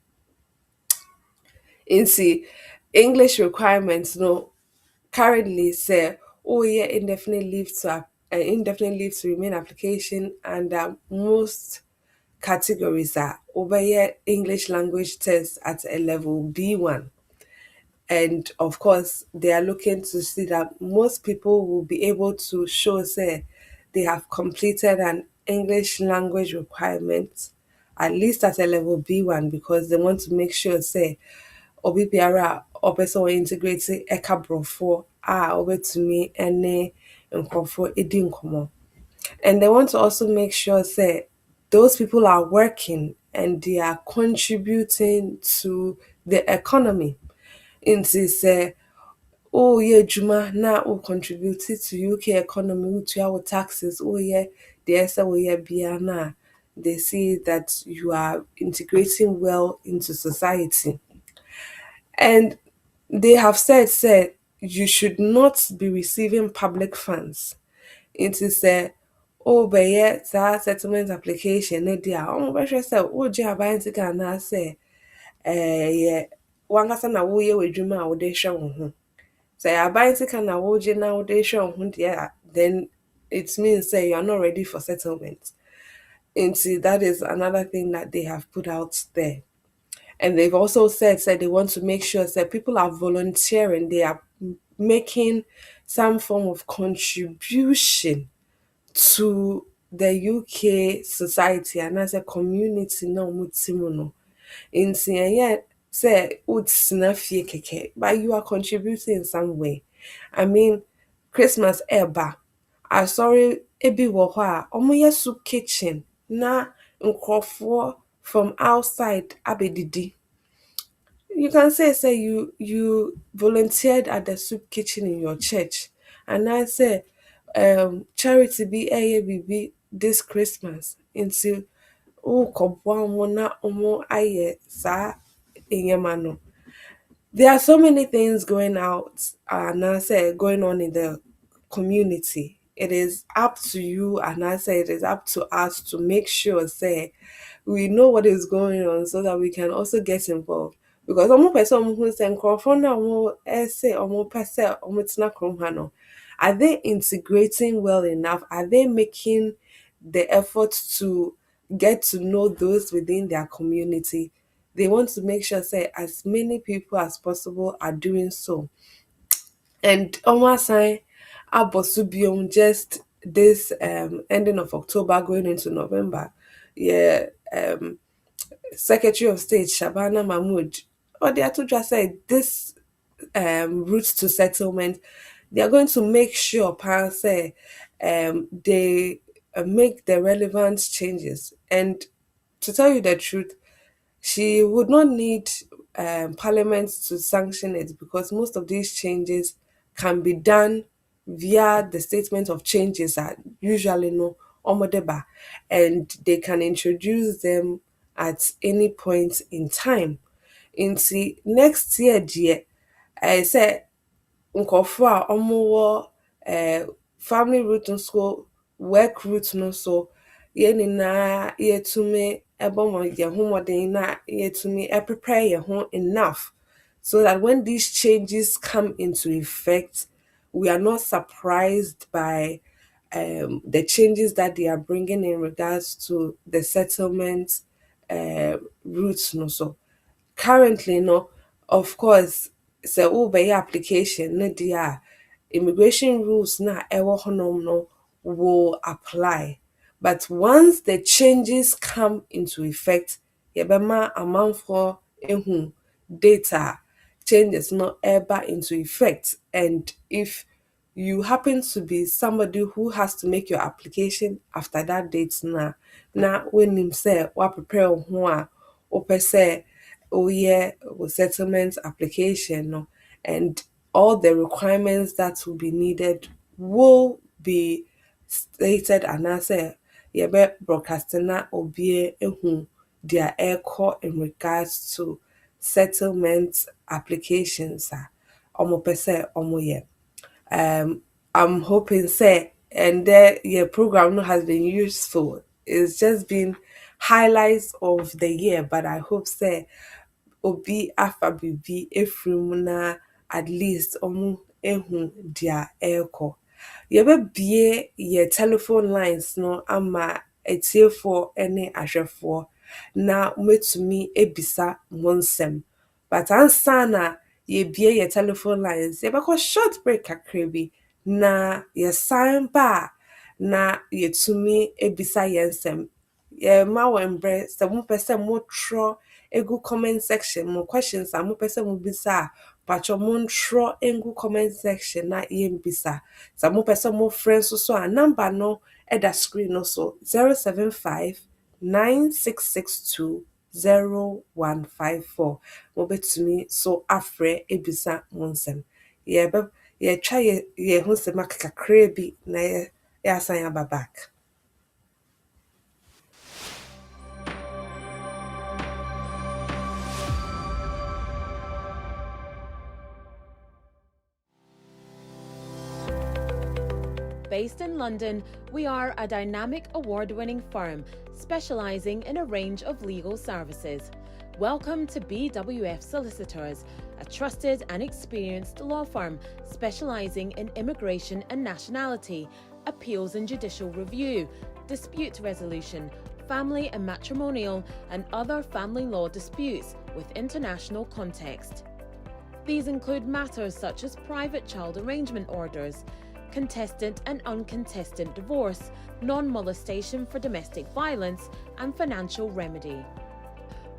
In see, English requirements, no, currently say, oh yeah, indefinite leave to remain application, and most categories are over here English language test at a level B1. And of course, they are looking to see that most people will be able to show, say, they have completed an English language requirement, at least at a level B1, because they want to make sure, say, obi biara obeso integrate eka brofo obe to me ene nkrofo edi nkomo. And they want to also make sure, say, those people are working and they are contributing to the economy. Into say, oh yeah, Juma na o contributed to UK economy to our taxes. Oh yeah, the oh yeah, biana. They see that you are integrating well into society. And they have said you should not be receiving public funds. It is a oh but yeah that settlement application ne dia oh but say oh je aban tika na say yeah wankasa na wo ye wadwuma a wo de hwe wo ho. Say aban tika na wo je na wo de hwe wo ho dia, then it means say you are not ready for settlement. And see, that is another thing that they have put out there. And they've also said they want to make sure that people are volunteering, they are making some form of contribution to the UK society and as a community no mutimuno. In say say but you are contributing in some way. I mean, Christmas eba. I sorry ebi wɔ hɔ a ɔmoyɛ soup kitchen na nkurɔfoɔ from outside abedidi. You can say you volunteered at the soup kitchen in your church, and I say charity be bibi this Christmas until wokɔboa ɔmo na ɔmo ayɛ saa nneɛma no. There are so many things going out and I say going on in the community. It is up to you and I say it is up to us to make sure say we know what is going on so that we can also get involved. Because omo person who say nkrofo na omo say omo pese omo tina krom ha no, are they integrating well enough? Are they making the effort to get to know those within their community? They want to make sure say as many people as possible are doing so. And almost sign Abosubium just this ending of October going into November. Yeah, Secretary of State Shabana Mahmood, or they are to just say this route to settlement, they are going to make sure parents say they make the relevant changes. And to tell you the truth, she would not need Parliament to sanction it because most of these changes can be done via the statement of changes that usually no omodeba, and they can introduce them at any point in time. Into next year, dear, I said nkurɔfo a ɔmowɔ family route nso work route no so yɛn nyinaa yɛtumi ɛbɔ yɛn ho mmɔden na yɛtumi prepare yɛn ho enough so that when these changes come into effect, we are not surprised by the changes that they are bringing in regards to the settlement routes no so. Currently no, of course sɛ wobɛyɛ application no deɛ a immigration rules na ɛwɔ hɔnom no will apply. But once the changes come into effect, yɛbɛma amanfoɔ ehu data changes no ɛba into effect. And if you happen to be somebody who has to make your application after that date na when him say what prepare ho a wopɛ sɛ woyɛ wo settlement application no, and all the requirements that will be needed will be stated and I say yɛbɛ broadcasting na obiara ehu their ɛkɔ in regards to settlement applications a ɔmo pɛ sɛ ɔmo yɛ. I'm hoping say and your program no has been useful. It's just been highlights of the year, but I hope say obi afa bibi efrim na at least omu ehu dia eko. Yɛbɛbie yɛ telephone lines no ama etiefoɔ ne ahwɛfoɔ na metumi ebisa mo nsɛm. But ansa na yɛbie yɛ telephone lines, yɛbɛkɔ short break kakra bi na yɛsan ba na yɛtumi ebisa yɛn nsɛm. Yɛma wɔn mbrɛ sɛ mopɛ sɛ motrɔ egu comment section mo questions a mopɛ sɛ mobisa a patwɔ montwerɛ egu comment section na yɛmbisa. Sɛ mopɛ sɛ mofrɛ nso so a number no ɛda screen no so 075 9662 0154. Mobɛtumi so afrɛ ebisa mo nsɛm. Yɛtwa yɛn ho nsɛm akakra bi na yɛasan aba back. Based in London, we are a dynamic award-winning firm specializing in a range of legal services. Welcome to BWF Solicitors, a trusted and experienced law firm specializing in immigration and nationality, appeals and judicial review, dispute resolution, family and matrimonial, and other family law disputes with international context. These include matters such as private child arrangement orders, contested and uncontested divorce, non-molestation for domestic violence, and financial remedy.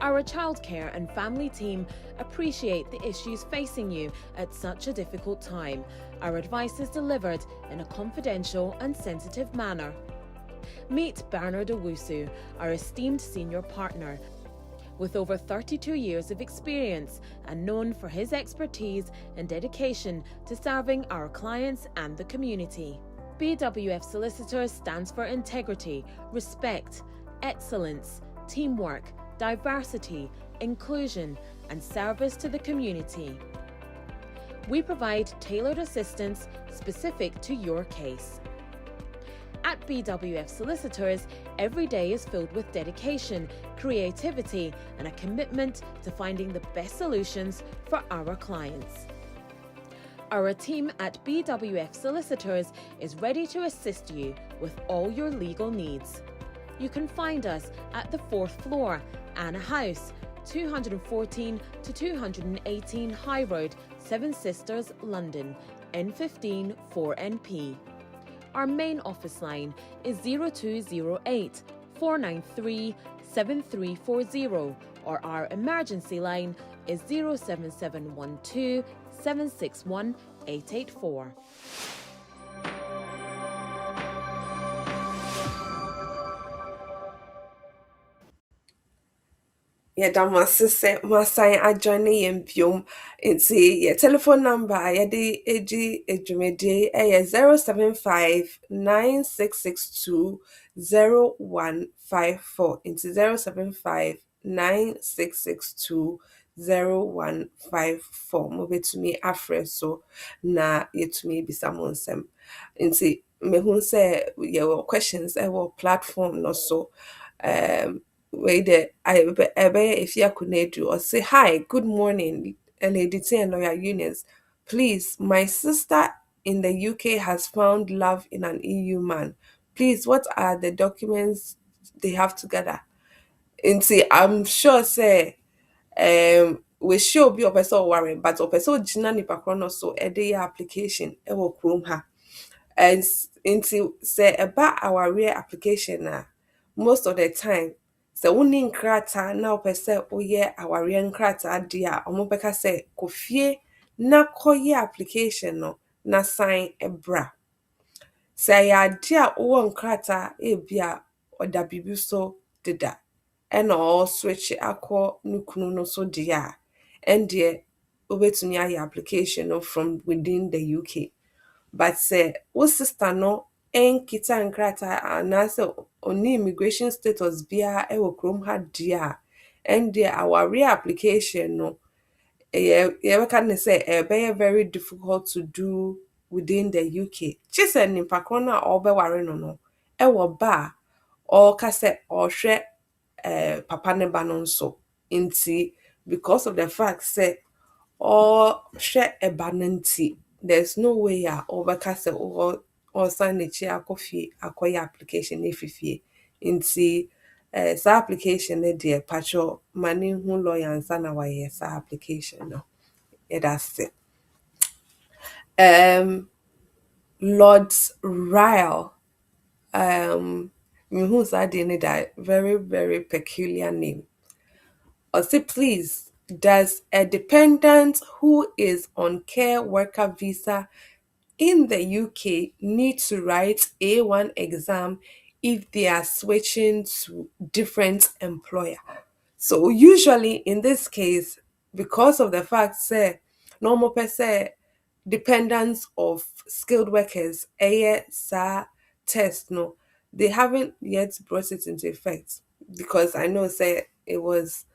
Our childcare and family team appreciate the issues facing you at such a difficult time. Our advice is delivered in a confidential and sensitive manner. Meet Bernard Owusu, our esteemed senior partner. With over 32 years of experience and known for his expertise and dedication to serving our clients and the community. BWF Solicitors stands for integrity, respect, excellence, teamwork, diversity, inclusion, and service to the community. We provide tailored assistance specific to your case. At BWF Solicitors, every day is filled with dedication, creativity, and a commitment to finding the best solutions for our clients. Our team at BWF Solicitors is ready to assist you with all your legal needs. You can find us at the 4th floor, Anna House, 214 to 218 High Road, Seven Sisters, London, N15 4NP. Our main office line is 0208 493 7340, or our emergency line is 07712 761 884. Masan adjoine yɛn biom nti yɛ telephone number a yɛde edi edwumadi ɛyɛ 07596620154 nti 07596620154 mobetumi afrɛ so na yɛtumi bisa mo nsɛm nti mehu sɛ yɛwɔ questions ɛwɔ platform no so wait there, if you could do or say hi, good morning, Lady T and lawyer Eunice. Please, my sister in the UK has found love in an EU man. Please, what are the documents they have together? And see, I'm sure say we sure be a person worrying, but a person generally background so a day application it will chrome her. And into say about our real application most of the time. So woni nkrata na opɛ sɛ woyɛ awareɛ nkrata de a ɔmo bɛka sɛ kofie na kɔyɛ application no na sign ebra. Sɛ yɛ ade a wowɔ nkrata ebi a ɔda bibi so deda ɛna switch akɔ ne kunu no so de a ɛndeɛ wobɛtumi ayɛ application no from within the UK. But sɛ wo sister no enkita nkrata anaasɛ oni immigration status bia ewo krom ha dia and our reapplication no yɛbɛka ne sɛ ɛbɛyɛ very difficult to do within the UK. Kyesɛ nipa kron na ɔbɛware no ɛwɔ ba ɔka sɛ ɔhwɛ papa ne ba no nso nti because of the fact sɛ ɔhwɛ ɛba no nti there's no way a ɔbɛka sɛ sign echi akɔfie akɔyɛ application efifie nti sa application ne deɛ patcho mani hu lawyer nsa na wayɛ sa application no that's it. Lord Ryle who's that very very peculiar name. Or say please, does a dependent who is on care worker visa in the UK need to write A1 exam if they are switching to different employer? So usually in this case, because of the fact say normal person dependents of skilled workers, sa test no, they haven't yet brought it into effect because I know say it was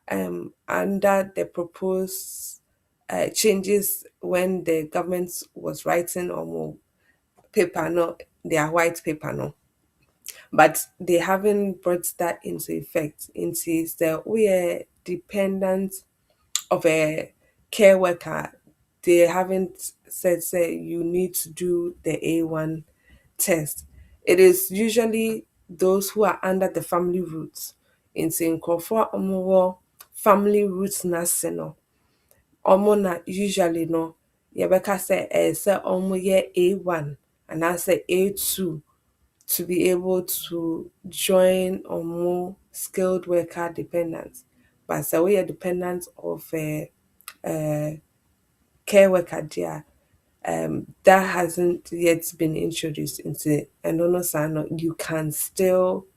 under the proposed changes when the government was writing on paper, no, their white paper, no. But they haven't brought that into effect. Into the we are dependent of a care worker. They haven't said say you need to do the A1 test. It is usually those who are under the family roots. Into Nkrofo family roots nursing no. Na usually no yɛbɛka sɛ sɛ ɔmo yɛ A1 and I say A2 to be able to join ɔmo skilled worker dependents. but so we are dependent of care worker there. That hasn't yet been introduced into and you can still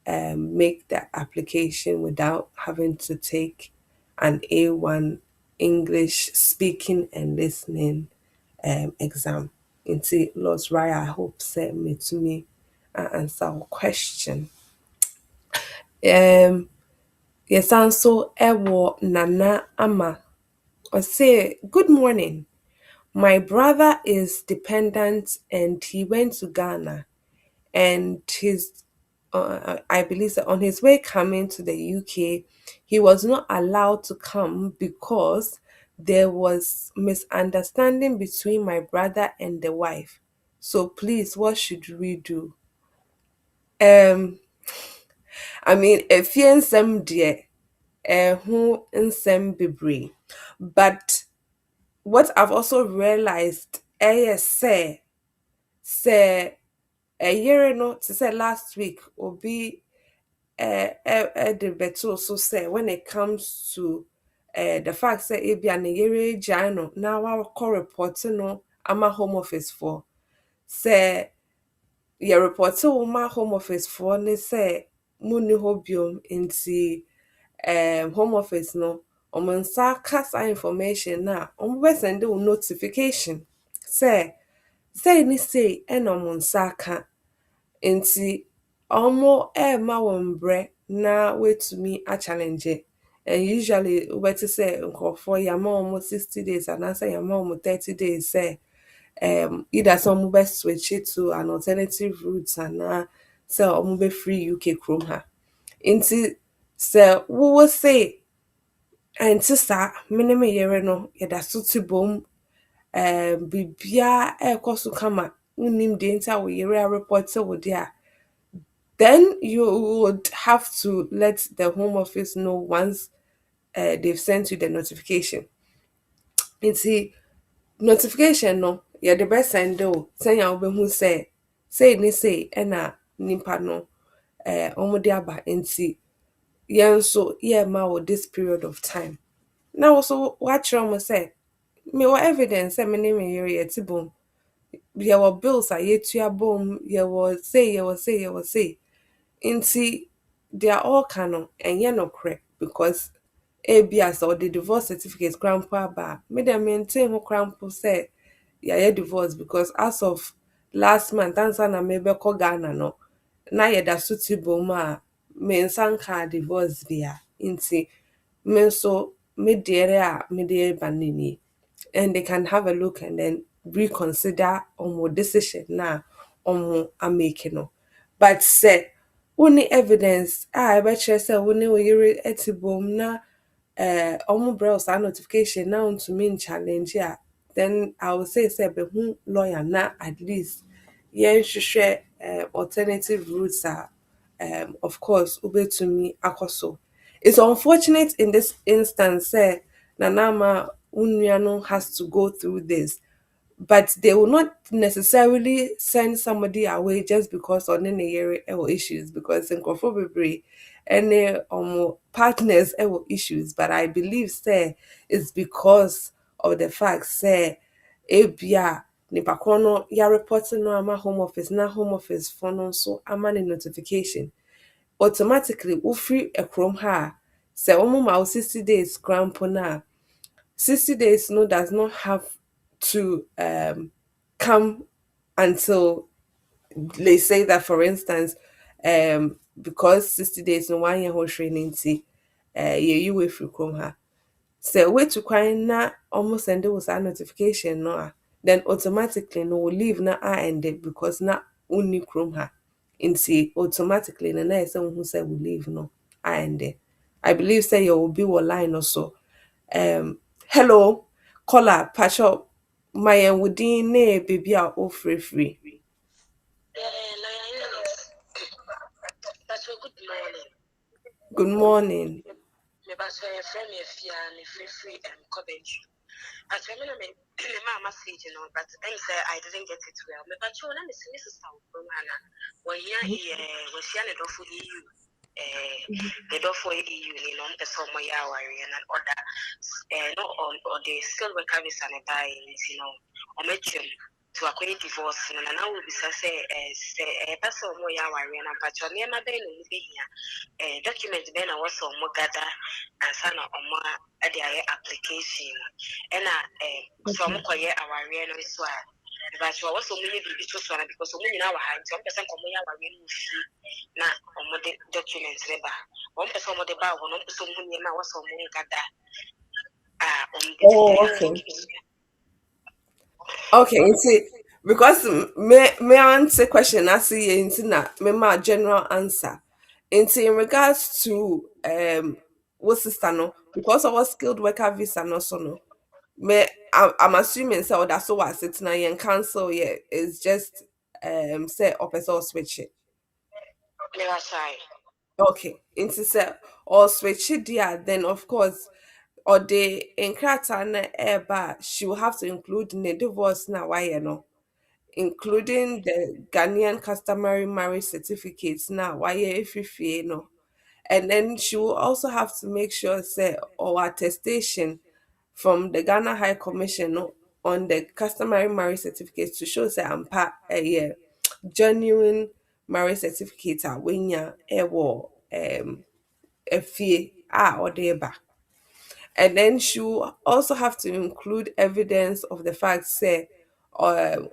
make the application without having to take an A1 English speaking and listening exam. Into Lord's Raya, I hope said me to me answer our question. Yes, and so Ewo Nana Ama or say good morning. My brother is dependent and he went to Ghana and I believe that on his way coming to the UK, he was not allowed to come because there was misunderstanding between my brother and the wife. So please, what should we do? Um, I mean, if you some dear, who in some bebree, but what I've also realized, say a year no to say last week will be the better so say when it comes to the fact that it be an year jano now our core report no ama home office for say your report to my home office for ne say muni hobium into home office no omonsa kasa information na ombe send the notification say ni say and omonsa ka nti omo ma won bre na wetumi a challenge it. And usually what to say nkofo yama almost 60 days and answer yama almost 30 days say either some be switch it to an alternative route and say omo be free UK chrome ha nti say we will say and sister minime yere no yeda suti bom bibia ekoso kama unim de nta wo yere report wo dia then you would have to let the home office know once they've sent you the notification. It's notification no, you're the best send though. Send your who say ni say ena nimpa no omode aba nti yen so yeah ma with this period of time. Now also watch almost say me what evidence say me name area tibum. Your bills are yet to your bom, you will say. Nti they are all canon and you're not correct because ABS or the divorce certificate grandpa ba me dem maintain who grandpa say yeah divorce because as of last month answer na maybe call Ghana no na yeah da suitable ma me nsanka divorce bia nti me so me dere me dere banini and they can have a look and then reconsider on what decision na on I'm making no. But say only evidence I bet you say only we yere etibom na omo browse our notification now to mean challenge yeah then I will say be who lawyer na at least yeah share alternative routes are of course ube to me akoso. It's unfortunate in this instance say nanama unyano has to go through this but they will not necessarily send somebody away just because on any area or issues because in Kofobebre any partners or issues but I believe say it's because of the fact say ebia nipa kono ya reporting no ama home office na home office for no so ama ne notification automatically free a chrome ha say omo ma 60 days crampo na 60 days no does not have to come until they say that for instance because 60 days no 1 year whole training you way free come her so wait to cry na almost send was a notification no then automatically no will leave na ended because na only chrome her into automatically na na say who say will leave no ended I believe say you will be line also hello caller patch up my within ne baby are all free. Eunice, that's a good morning. Good morning. Me baso a friend me free Coventry. But I mean my message but I say I didn't get it well. Me baso na me sister from Hana. When here was here for EU. the door for EU in on the summer and order no or the skilled worker visa and buy or mention to acquire divorce and now will be say a person more yawari and patron near my baby will be here document then I was on Mogada and son or more at the application and some quiet our real swag. But you also need to be too soon because we now have some person come here na documents labor. One person of the bar, one person who you was on Mungada. Oh, okay. Okay, see, because me answer question I see into na me ma general answer. In regards to what sister no, because of our skilled worker visa no so no. I'm assuming so that's what it's na yen cancel yeah. It's just say up as all switch it. Never shy. Okay, into say or switch it yeah, then of course or the in na eba she will have to include in the divorce na why you know, including the Ghanaian customary marriage certificates now why if you know, and then she will also have to make sure say or attestation from the Ghana High Commission no, on the customary marriage certificates to show say I'm part a genuine marriage certificate when you a fee or deba. And then she will also have to include evidence of the fact say or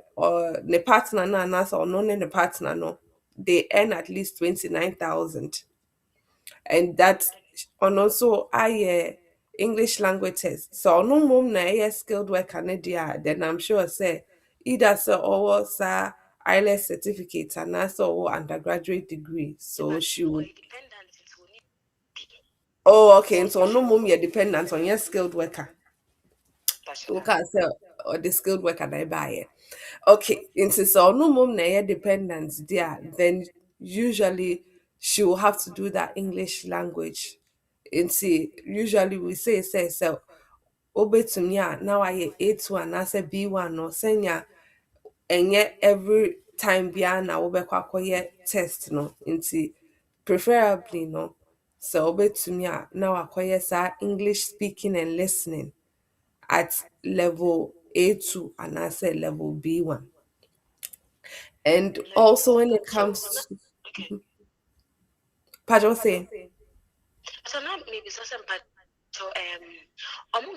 the partner na nasa or non the partner no they earn at least 29,000, and that and also I English language test. So no mom na skilled worker ne dia then I'm sure say either so or sa IELTS certificate and also or undergraduate degree. So But she for would. independent, it will need Oh, okay. So no mom you're dependent on your skilled worker. national. Okay, so or the skilled worker I buy it. Okay, into so no mom na dependence there, then usually she will have to do that English language. Into usually we say so obetumi a now I A2 and I say B1 or senya and yet every time bia na wobekwa akoye test no into preferably no so obetumi a now akoye sa English speaking and listening at level A2 and I say level B1. And also when it So, comes to okay. Pajo say, So now maybe some part so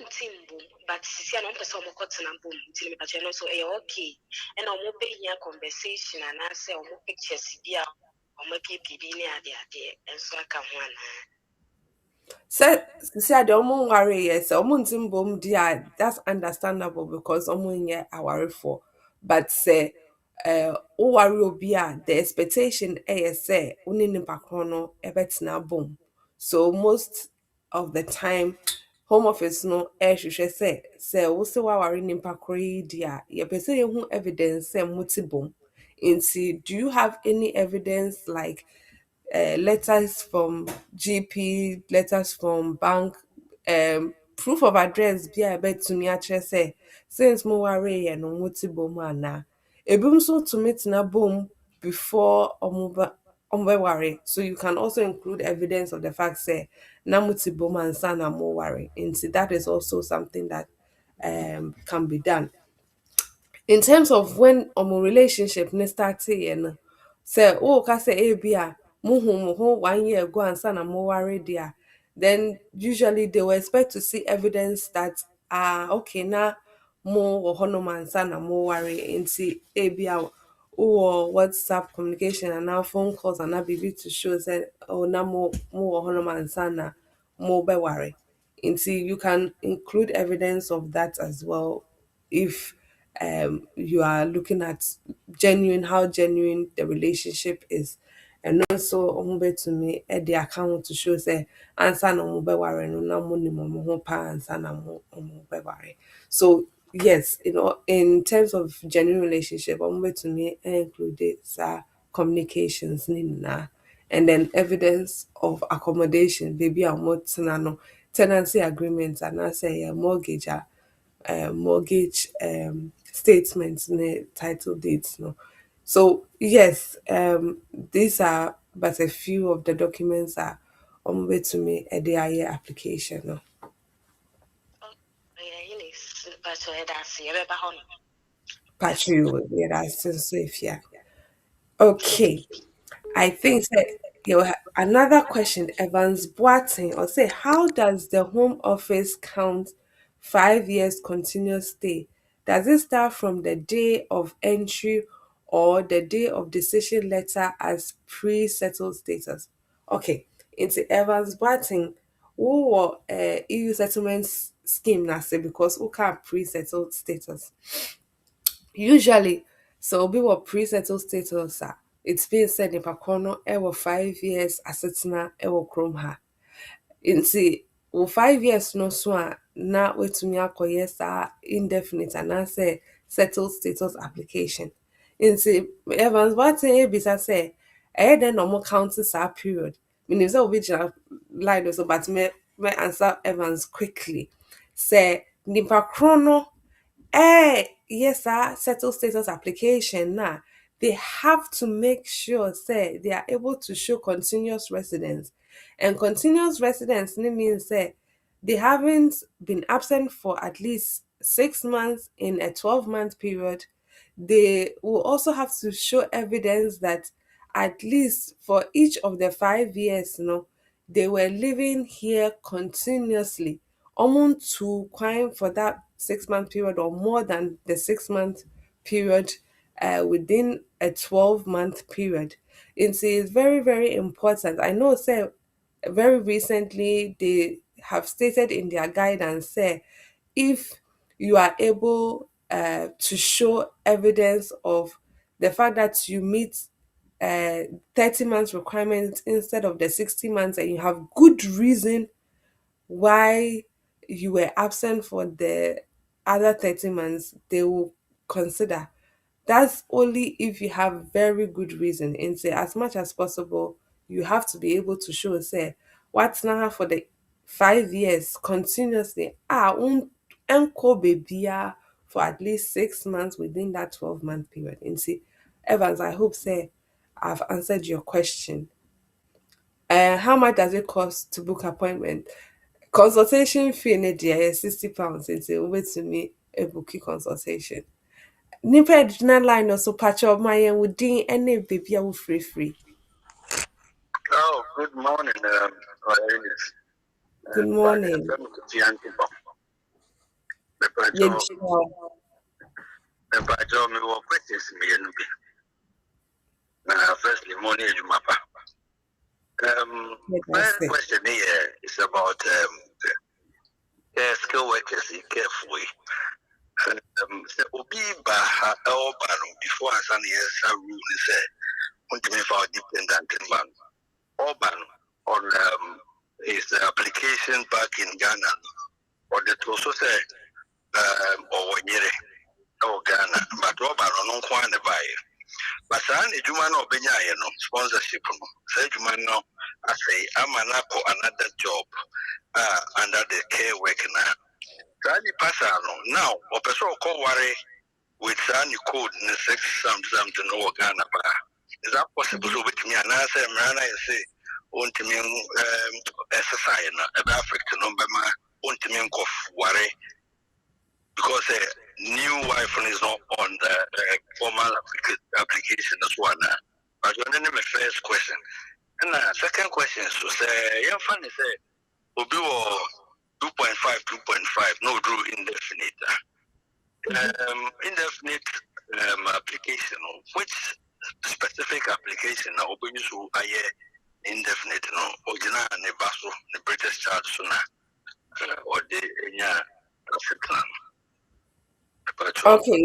team boom, but see an person more cotton and boom till me but you know so okay. And I'm be here conversation and I say pictures be or maybe near there and so I can one. say the omo worry yes, omo timbom dia that's understandable because omo nye aware for. But say o worry obi a the expectation say uni nipa no ebetena bom. So most of the time home office no hwehwɛ say wo se wa worry nipa kro yi dia ye pese ye hu evidence say muti bom. Inti do you have any evidence like letters from GP, letters from bank, proof of address be a bet to me say since mo worry and no moti bom ana. Ebum so to meet na bom before omo worry. So you can also include evidence of the fact say na moti bom and sana mo worry. And that is also something that can be done in terms of when relationship ne start no say oh ka say be a mo ho 1 year ago and na mo worry there, then usually they will expect to see evidence that okay na mo wo hono man na mo worry into be a or WhatsApp communication and now phone calls and now be to show that oh na mo wo hono man na mo be worry into you can include evidence of that as well if you are looking at genuine how genuine the relationship is, and also to me at the account to show say answer no mo worry no na mo ni mo ho pa answer na mo worry. So yes, in terms of genuine relationship to me include communications ni na, and then evidence of accommodation baby a mo no tenancy agreement and I say a mortgage mortgage statements ne title deeds no. So yes, these are but a few of the documents are on way to me a DIA application. No. Eunice, so that's you ever on. Patrick, yeah, that's so if yeah. Okay. I think that you have another question, Evans Boating, or say, how does the Home Office count 5 years continuous stay? Does it start from the day of entry or the day of decision letter as pre-settled status? Okay, into Evans Boating, who were EU settlement scheme now say because who can pre-settled status? Usually, so obi wɔ pre-settled status it's been said nipa korɔ no 5 years asetena ɛwɔ kurom ha. Nti wɔ 5 years no so a na watumi akɔyɛ saa indefinite anaasɛ settled status application. Nti Evans Boateng ebisa sɛ ɛyɛ dɛn na ɔmo count saa period. Menim sɛ obi gyina line no so but me answer Evans quickly. Sɛ nipa korɔ no yes, sir. Settle status application now. They have to make sure say they are able to show continuous residence. And continuous residence means say they haven't been absent for at least 6 months in a 12-month period. They will also have to show evidence that at least for each of the 5 years, they were living here continuously to crime for that 6 month period or more than the 6 month period within a 12-month period. It's very, very important. I know, say, very recently they have stated in their guidance, say, if you are able to show evidence of the fact that you meet 30 months requirement instead of the 60 months and you have good reason why you were absent for the other 30 months, they will consider. That's only if you have very good reason. And say, as much as possible, you have to be able to show, say, what's now for the 5 years continuously. Unko baby for at least 6 months within that 12-month period. And see, Evans, I hope, say, I've answered your question. How much does it cost to book appointment? Consultation fee ne deɛ £60 nti wobɛtumi ebuki consultation. Nipa egyina line no so patch ma yɛn wo din ne baabi a wofirifiri. Oh, good morning, Eunice. Good morning. Mepacho me wo questions me no bi. Firstly, morning Jumapa. First question here is about skill workers in carefully. So obi ba ha no before asan yes rule say untimi for dependent man. Urban on his application back in Ghana or the also say or Wanyere or Ghana, but Urban on one buy. But San Juman or Benya, sponsorship. Say Juman no, I say I'm another job under the care working now. Sani Passano now, or person call worry with Sani code in the 6 something no Ghana. Is that possible with me? And I say, man, I say, want to mean exercise about Africa number, want to mean worry because a new wife is not on the formal application as well. But when my first question, and second question is to say, yeah, funny say, Obi 2.5, 2.5, no drew indefinite. Indefinite application, which specific application now open you a indefinite no original ne baso the British child sooner or the African. Okay.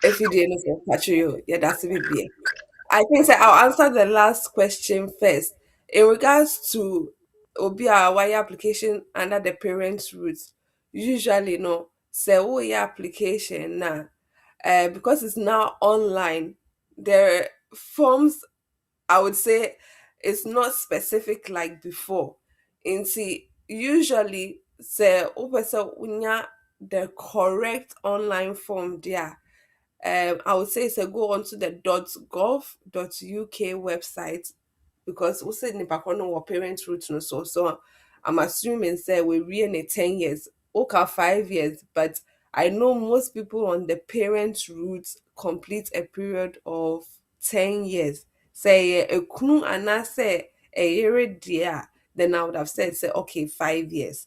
If you didn't catch you, yeah, that's a bit big. I think so I'll answer the last question first. In regards to Obia wire application under the parents' roots, usually no, say oh yeah application now. Because it's now online, the forms I would say it's not specific like before. In see, usually say unya the correct online form there. I would say so go on to the .gov.uk website because we said nipa kono or parent route no so I'm assuming say we really 10 years, okay 5 years, but I know most people on the parent route complete a period of 10 years. Say a kunu and say a year dear, then I would have said say okay 5 years.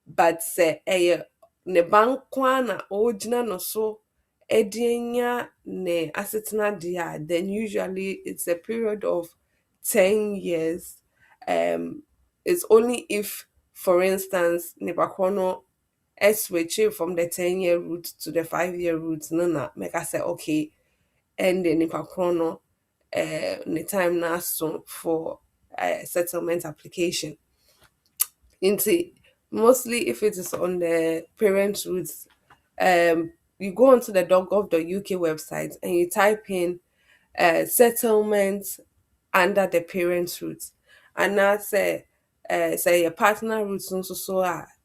But say a ne bankwana ojina no so Edienya ne asetena dia, then usually it's a period of 10 years. It's only if, for instance, Nipakono switch from the 10-year route to the 5-year route, no, no, make I say, okay, and the Nipakono, the time now so for settlement application. Into mostly if it is on the parent routes, you go onto the .gov.uk website and you type in settlement under the parent route, and now say a partner route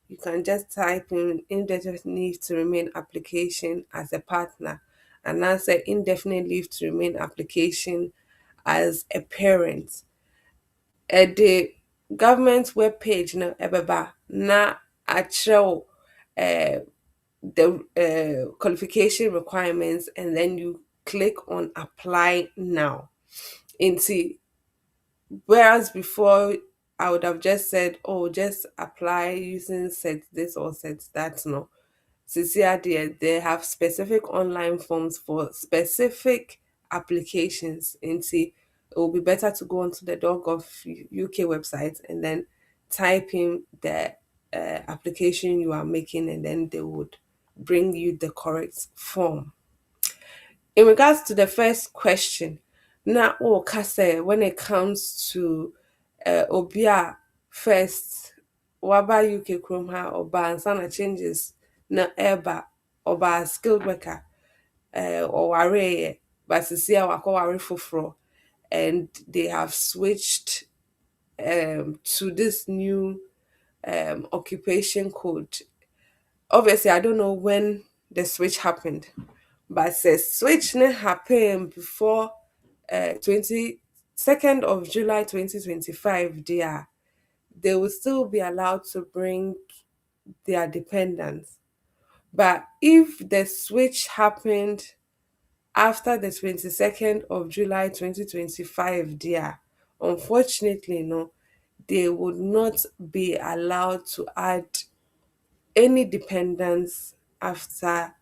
you can just type in indefinite leave to remain application as a partner, and now say indefinite leave to remain application as a parent. The government webpage no ɛbɛba na akyerɛw the qualification requirements, and then you click on apply now. Into whereas before I would have just said, oh, just apply using set this or set that. No, CCR they have specific online forms for specific applications. Into it will be better to go onto the .gov UK website and then type in the application you are making, and then they would bring you the correct form. In regards to the first question, now oh kase when it comes to obia first waba UK Chrome ha oba and sana changes na eba oba skilled worker or ware but sisi a wako ware foforo, and they have switched to this new occupation code. Obviously, I don't know when the switch happened, but the switch happened before 22nd of July 2025. They will still be allowed to bring their dependents. But if the switch happened after the 22nd of July 2025, unfortunately, no, they would not be allowed to add any dependents after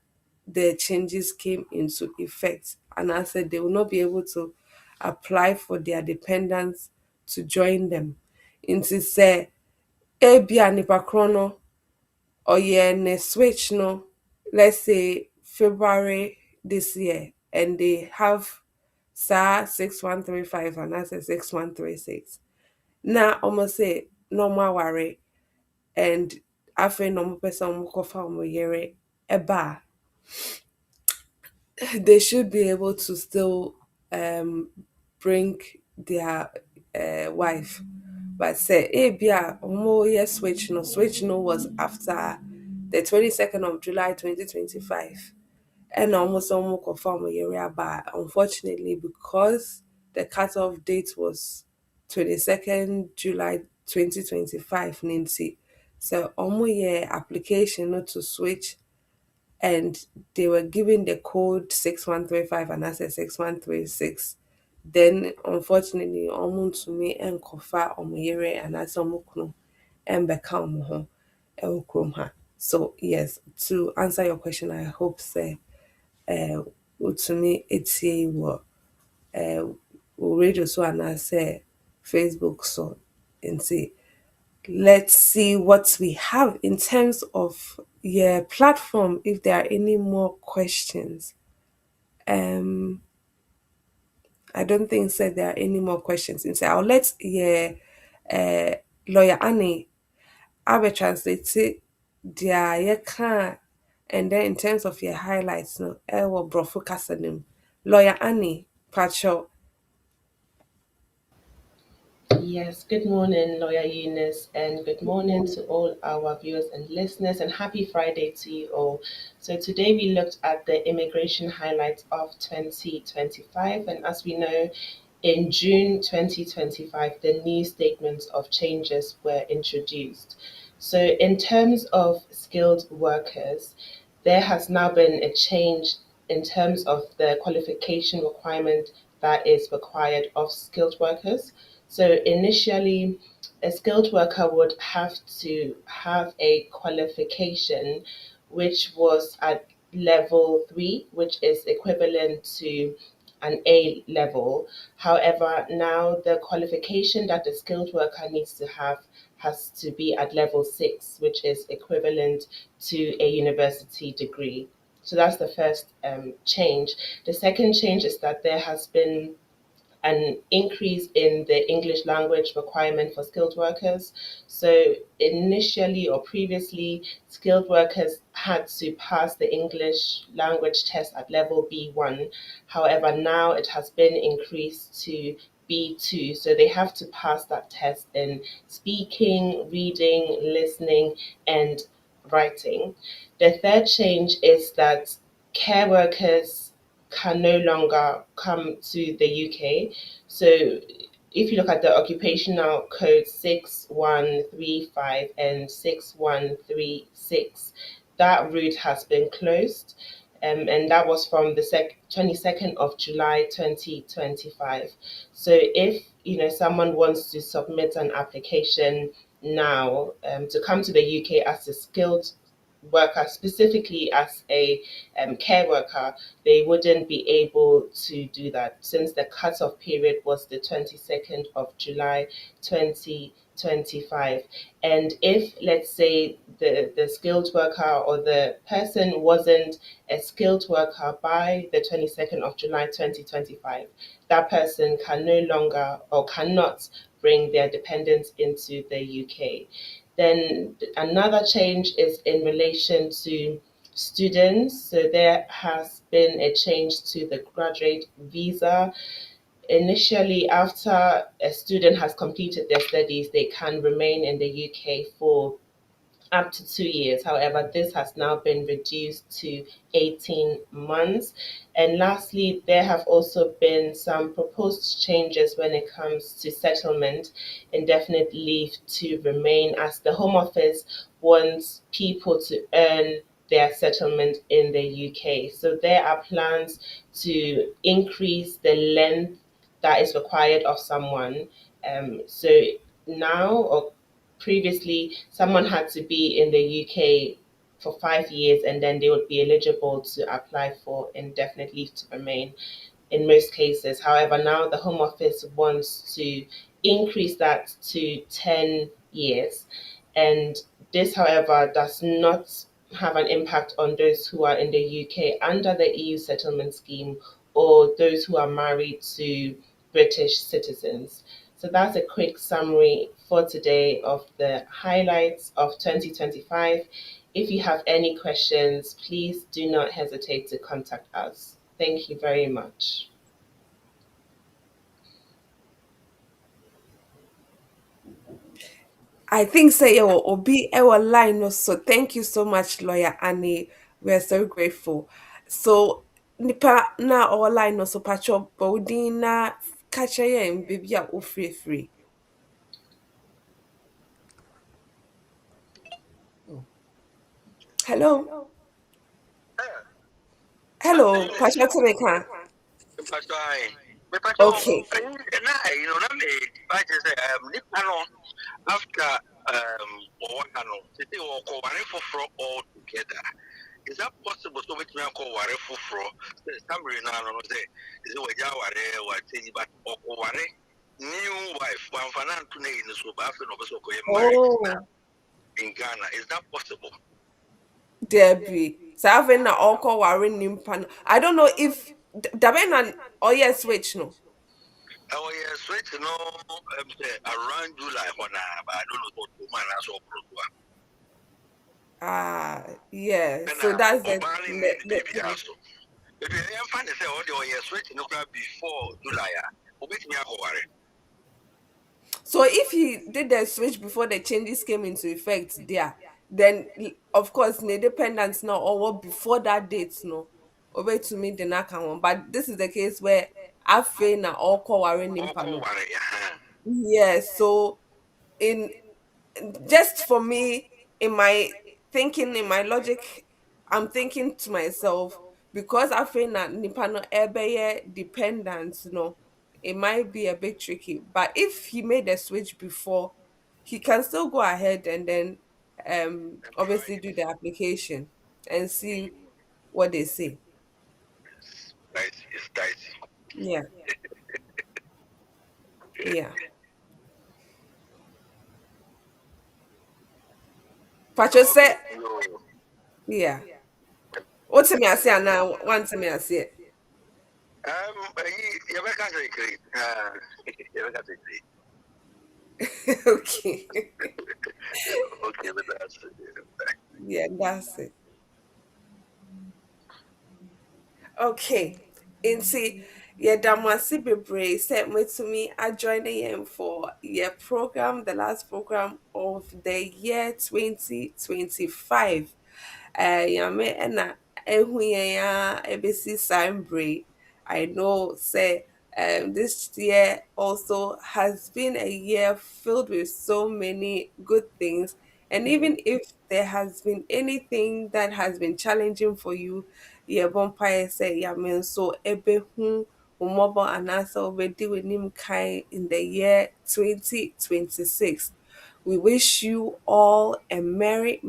the changes came into effect. And I said they will not be able to apply for their dependents to join them. Into say, ebia nipa krono or yeah ne switch no, let's say February this year, and they have SAR 6135 and I said 6136. Now almost say normal worry, and after normal person will confirm yere eba, they should be able to still bring their wife. But say, eh, bia, yes, switch no was after the 22nd of July 2025. And almost confirm area, but unfortunately, because the cutoff date was 22nd July 2025, Nancy. So almost year application not to switch, and they were given the code 6135 and I said 6136. Then unfortunately almost to me and kofa omuyere and as omukunu and become home ha. So yes, to answer your question, I hope say to me it's a what radio so and I say Facebook so and see. Let's see what we have in terms of your platform. If there are any more questions, I don't think said there are any more questions. And so I'll let lawyer Annie I'll translate it. There you can, and then in terms of your highlights, no, will brofo kasanim. Lawyer Annie Pacho. Yes, good morning, Lawyer Eunice, and good morning to all our viewers and listeners, and happy Friday to you all. So, today we looked at the immigration highlights of 2025, and as we know, in June 2025, the new statements of changes were introduced. So, in terms of skilled workers, there has now been a change in terms of the qualification requirement that is required of skilled workers. So initially, a skilled worker would have to have a qualification which was at level 3, which is equivalent to an A level. However, now the qualification that the skilled worker needs to have has to be at level 6, which is equivalent to a university degree. So that's the first change. The second change is that there has been an increase in the English language requirement for skilled workers. So, initially or previously, skilled workers had to pass the English language test at level B1. However, now it has been increased to B2. So, they have to pass that test in speaking, reading, listening, and writing. The third change is that care workers can no longer come to the UK. So if you look at the occupational code 6135 and 6136, that route has been closed. And that was from the 22nd of July 2025. So if someone wants to submit an application now to come to the UK as a skilled worker, specifically as a care worker, they wouldn't be able to do that since the cutoff period was the 22nd of July 2025. And if, let's say, the skilled worker or the person wasn't a skilled worker by the 22nd of July 2025, that person can no longer or cannot bring their dependents into the UK. Then another change is in relation to students. So there has been a change to the graduate visa. Initially, after a student has completed their studies, they can remain in the UK for up to 2 years. However, this has now been reduced to 18 months. And lastly, there have also been some proposed changes when it comes to settlement, indefinite leave to remain, as the Home Office wants people to earn their settlement in the UK. So there are plans to increase the length that is required of someone. So now, or previously, someone had to be in the UK for 5 years and then they would be eligible to apply for indefinite leave to remain in most cases. However, now the Home Office wants to increase that to 10 years. And this, however, does not have an impact on those who are in the UK under the EU settlement scheme or those who are married to British citizens. So that's a quick summary for today of the highlights of 2025. If you have any questions, please do not hesitate to contact us. Thank you very much. I think say you will be our line also. Thank you so much, Lawyer Annie. We are so grateful. So nipa na our line also pacho body na catcher and baby are free. Hello. Hello, Pacho Temeka. Mpacho ayi. Mpacho Okay. na na me ba je say nipa no after work no say they will go one for all together. Is that possible? So which me call ware fufro. Summary na no say is we ja ware what say but ware new wife one fanan to ne in so ba fe no be so ko married Oh, in Ghana. Is that possible? Debbie. So having na all call warring nimpan. I don't know if Dabena or yes switch no. Oh yeah, switch no say around July for now, but I don't know what to man as well. Ah, yeah. And So that's Obani need the baby the also. If you find say all the way switch no before July, obet me akoware. So if he did the switch before the changes came into effect there, then of course the dependents now or what before that date no over to me the naka one. But this is the case where I feel na all call warren Ɔkɔ impano. ware Yes, so in just for me in my thinking in my logic I'm thinking to myself because I feel that nipa no ebe dependent no it might be a bit tricky but if he made a switch before he can still go ahead and then and try obviously it. do the application and see what they say. It's dicey. Yeah, yeah. Pacho Okay. said yeah. What's me I say now one time I say Yɛbɛka sɛ kiri. Yɛbɛka sɛ kiri. okay. Okay, but that's Yeah, that's it. Okay. Nti yɛda mo ase bebree sɛ moatumi ajoin yɛn for yɛ program, the last program of the year 2025. Nyame ɛna ɛhu yɛn a ɛbɛsi saa mberɛ. I know say this year also has been a year filled with so many good things. And even if there has been anything that has been challenging for you, yeah, vampire say, yeah, mean, so ebehu umobo anasa already with him kind in the year 2026. We wish you all a Merry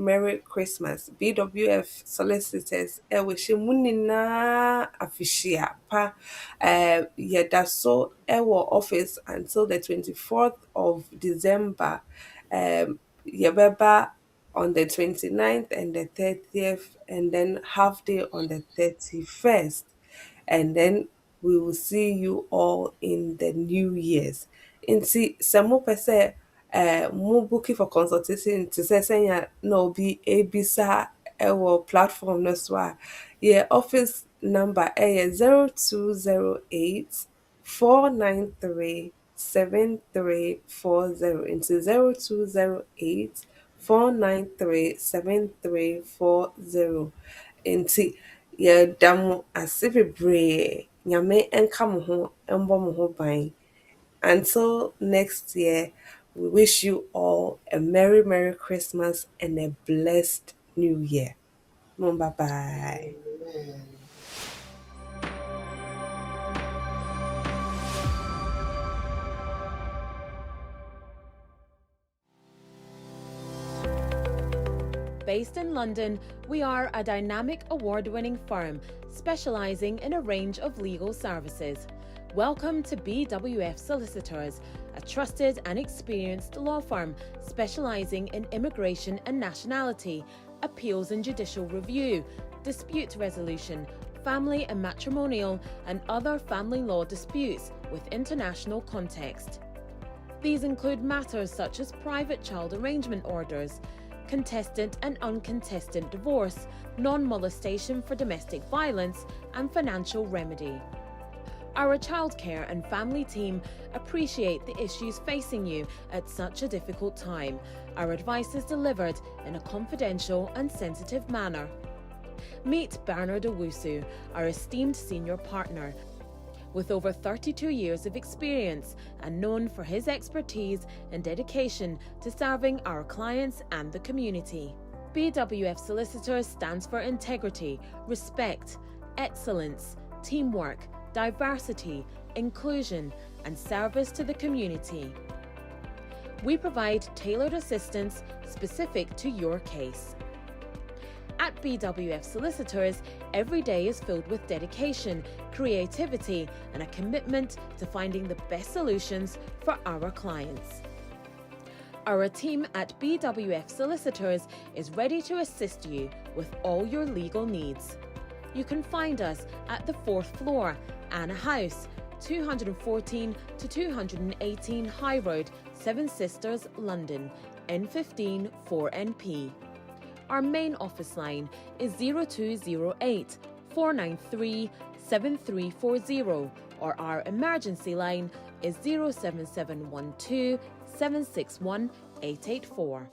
Christmas. BWF Solicitors, wish you munina afishia pa. Yeda so ewo office until the 24th of December. Yebeba on the 29th and the 30th, and then half day on the 31st. And then we will see you all in the new years. Nti sɛ mopɛ sɛ mo booking for consultation te sɛ sɛnya na obi ebisa ɛwɔ platform no so a yɛ office number ɛyɛ 0208 493 7340 into 0208 493 7340 nti yɛda mo ase bebree nyame nka mo ho mbɔ mo ho ban until next year we wish you all a merry Christmas and a blessed new year. Bye bye. Amen. Based in London, we are a dynamic award-winning firm specialising in a range of legal services. Welcome to BWF Solicitors, a trusted and experienced law firm specialising in immigration and nationality, appeals and judicial review, dispute resolution, family and matrimonial, and other family law disputes with international context. These include matters such as private child arrangement orders, contested and uncontested divorce, non-molestation for domestic violence, and financial remedy. Our childcare and family team appreciate the issues facing you at such a difficult time. Our advice is delivered in a confidential and sensitive manner. Meet Bernard Owusu, our esteemed senior partner, with over 32 years of experience and known for his expertise and dedication to serving our clients and the community. BWF Solicitors stands for integrity, respect, excellence, teamwork, diversity, inclusion, and service to the community. We provide tailored assistance specific to your case. At BWF Solicitors, every day is filled with dedication, creativity, and a commitment to finding the best solutions for our clients. Our team at BWF Solicitors is ready to assist you with all your legal needs. You can find us at the 4th floor, Anna House, 214 to 218 High Road, Seven Sisters, London, N15 4NP. Our main office line is 0208 493 7340 or our emergency line is 07712 761 884.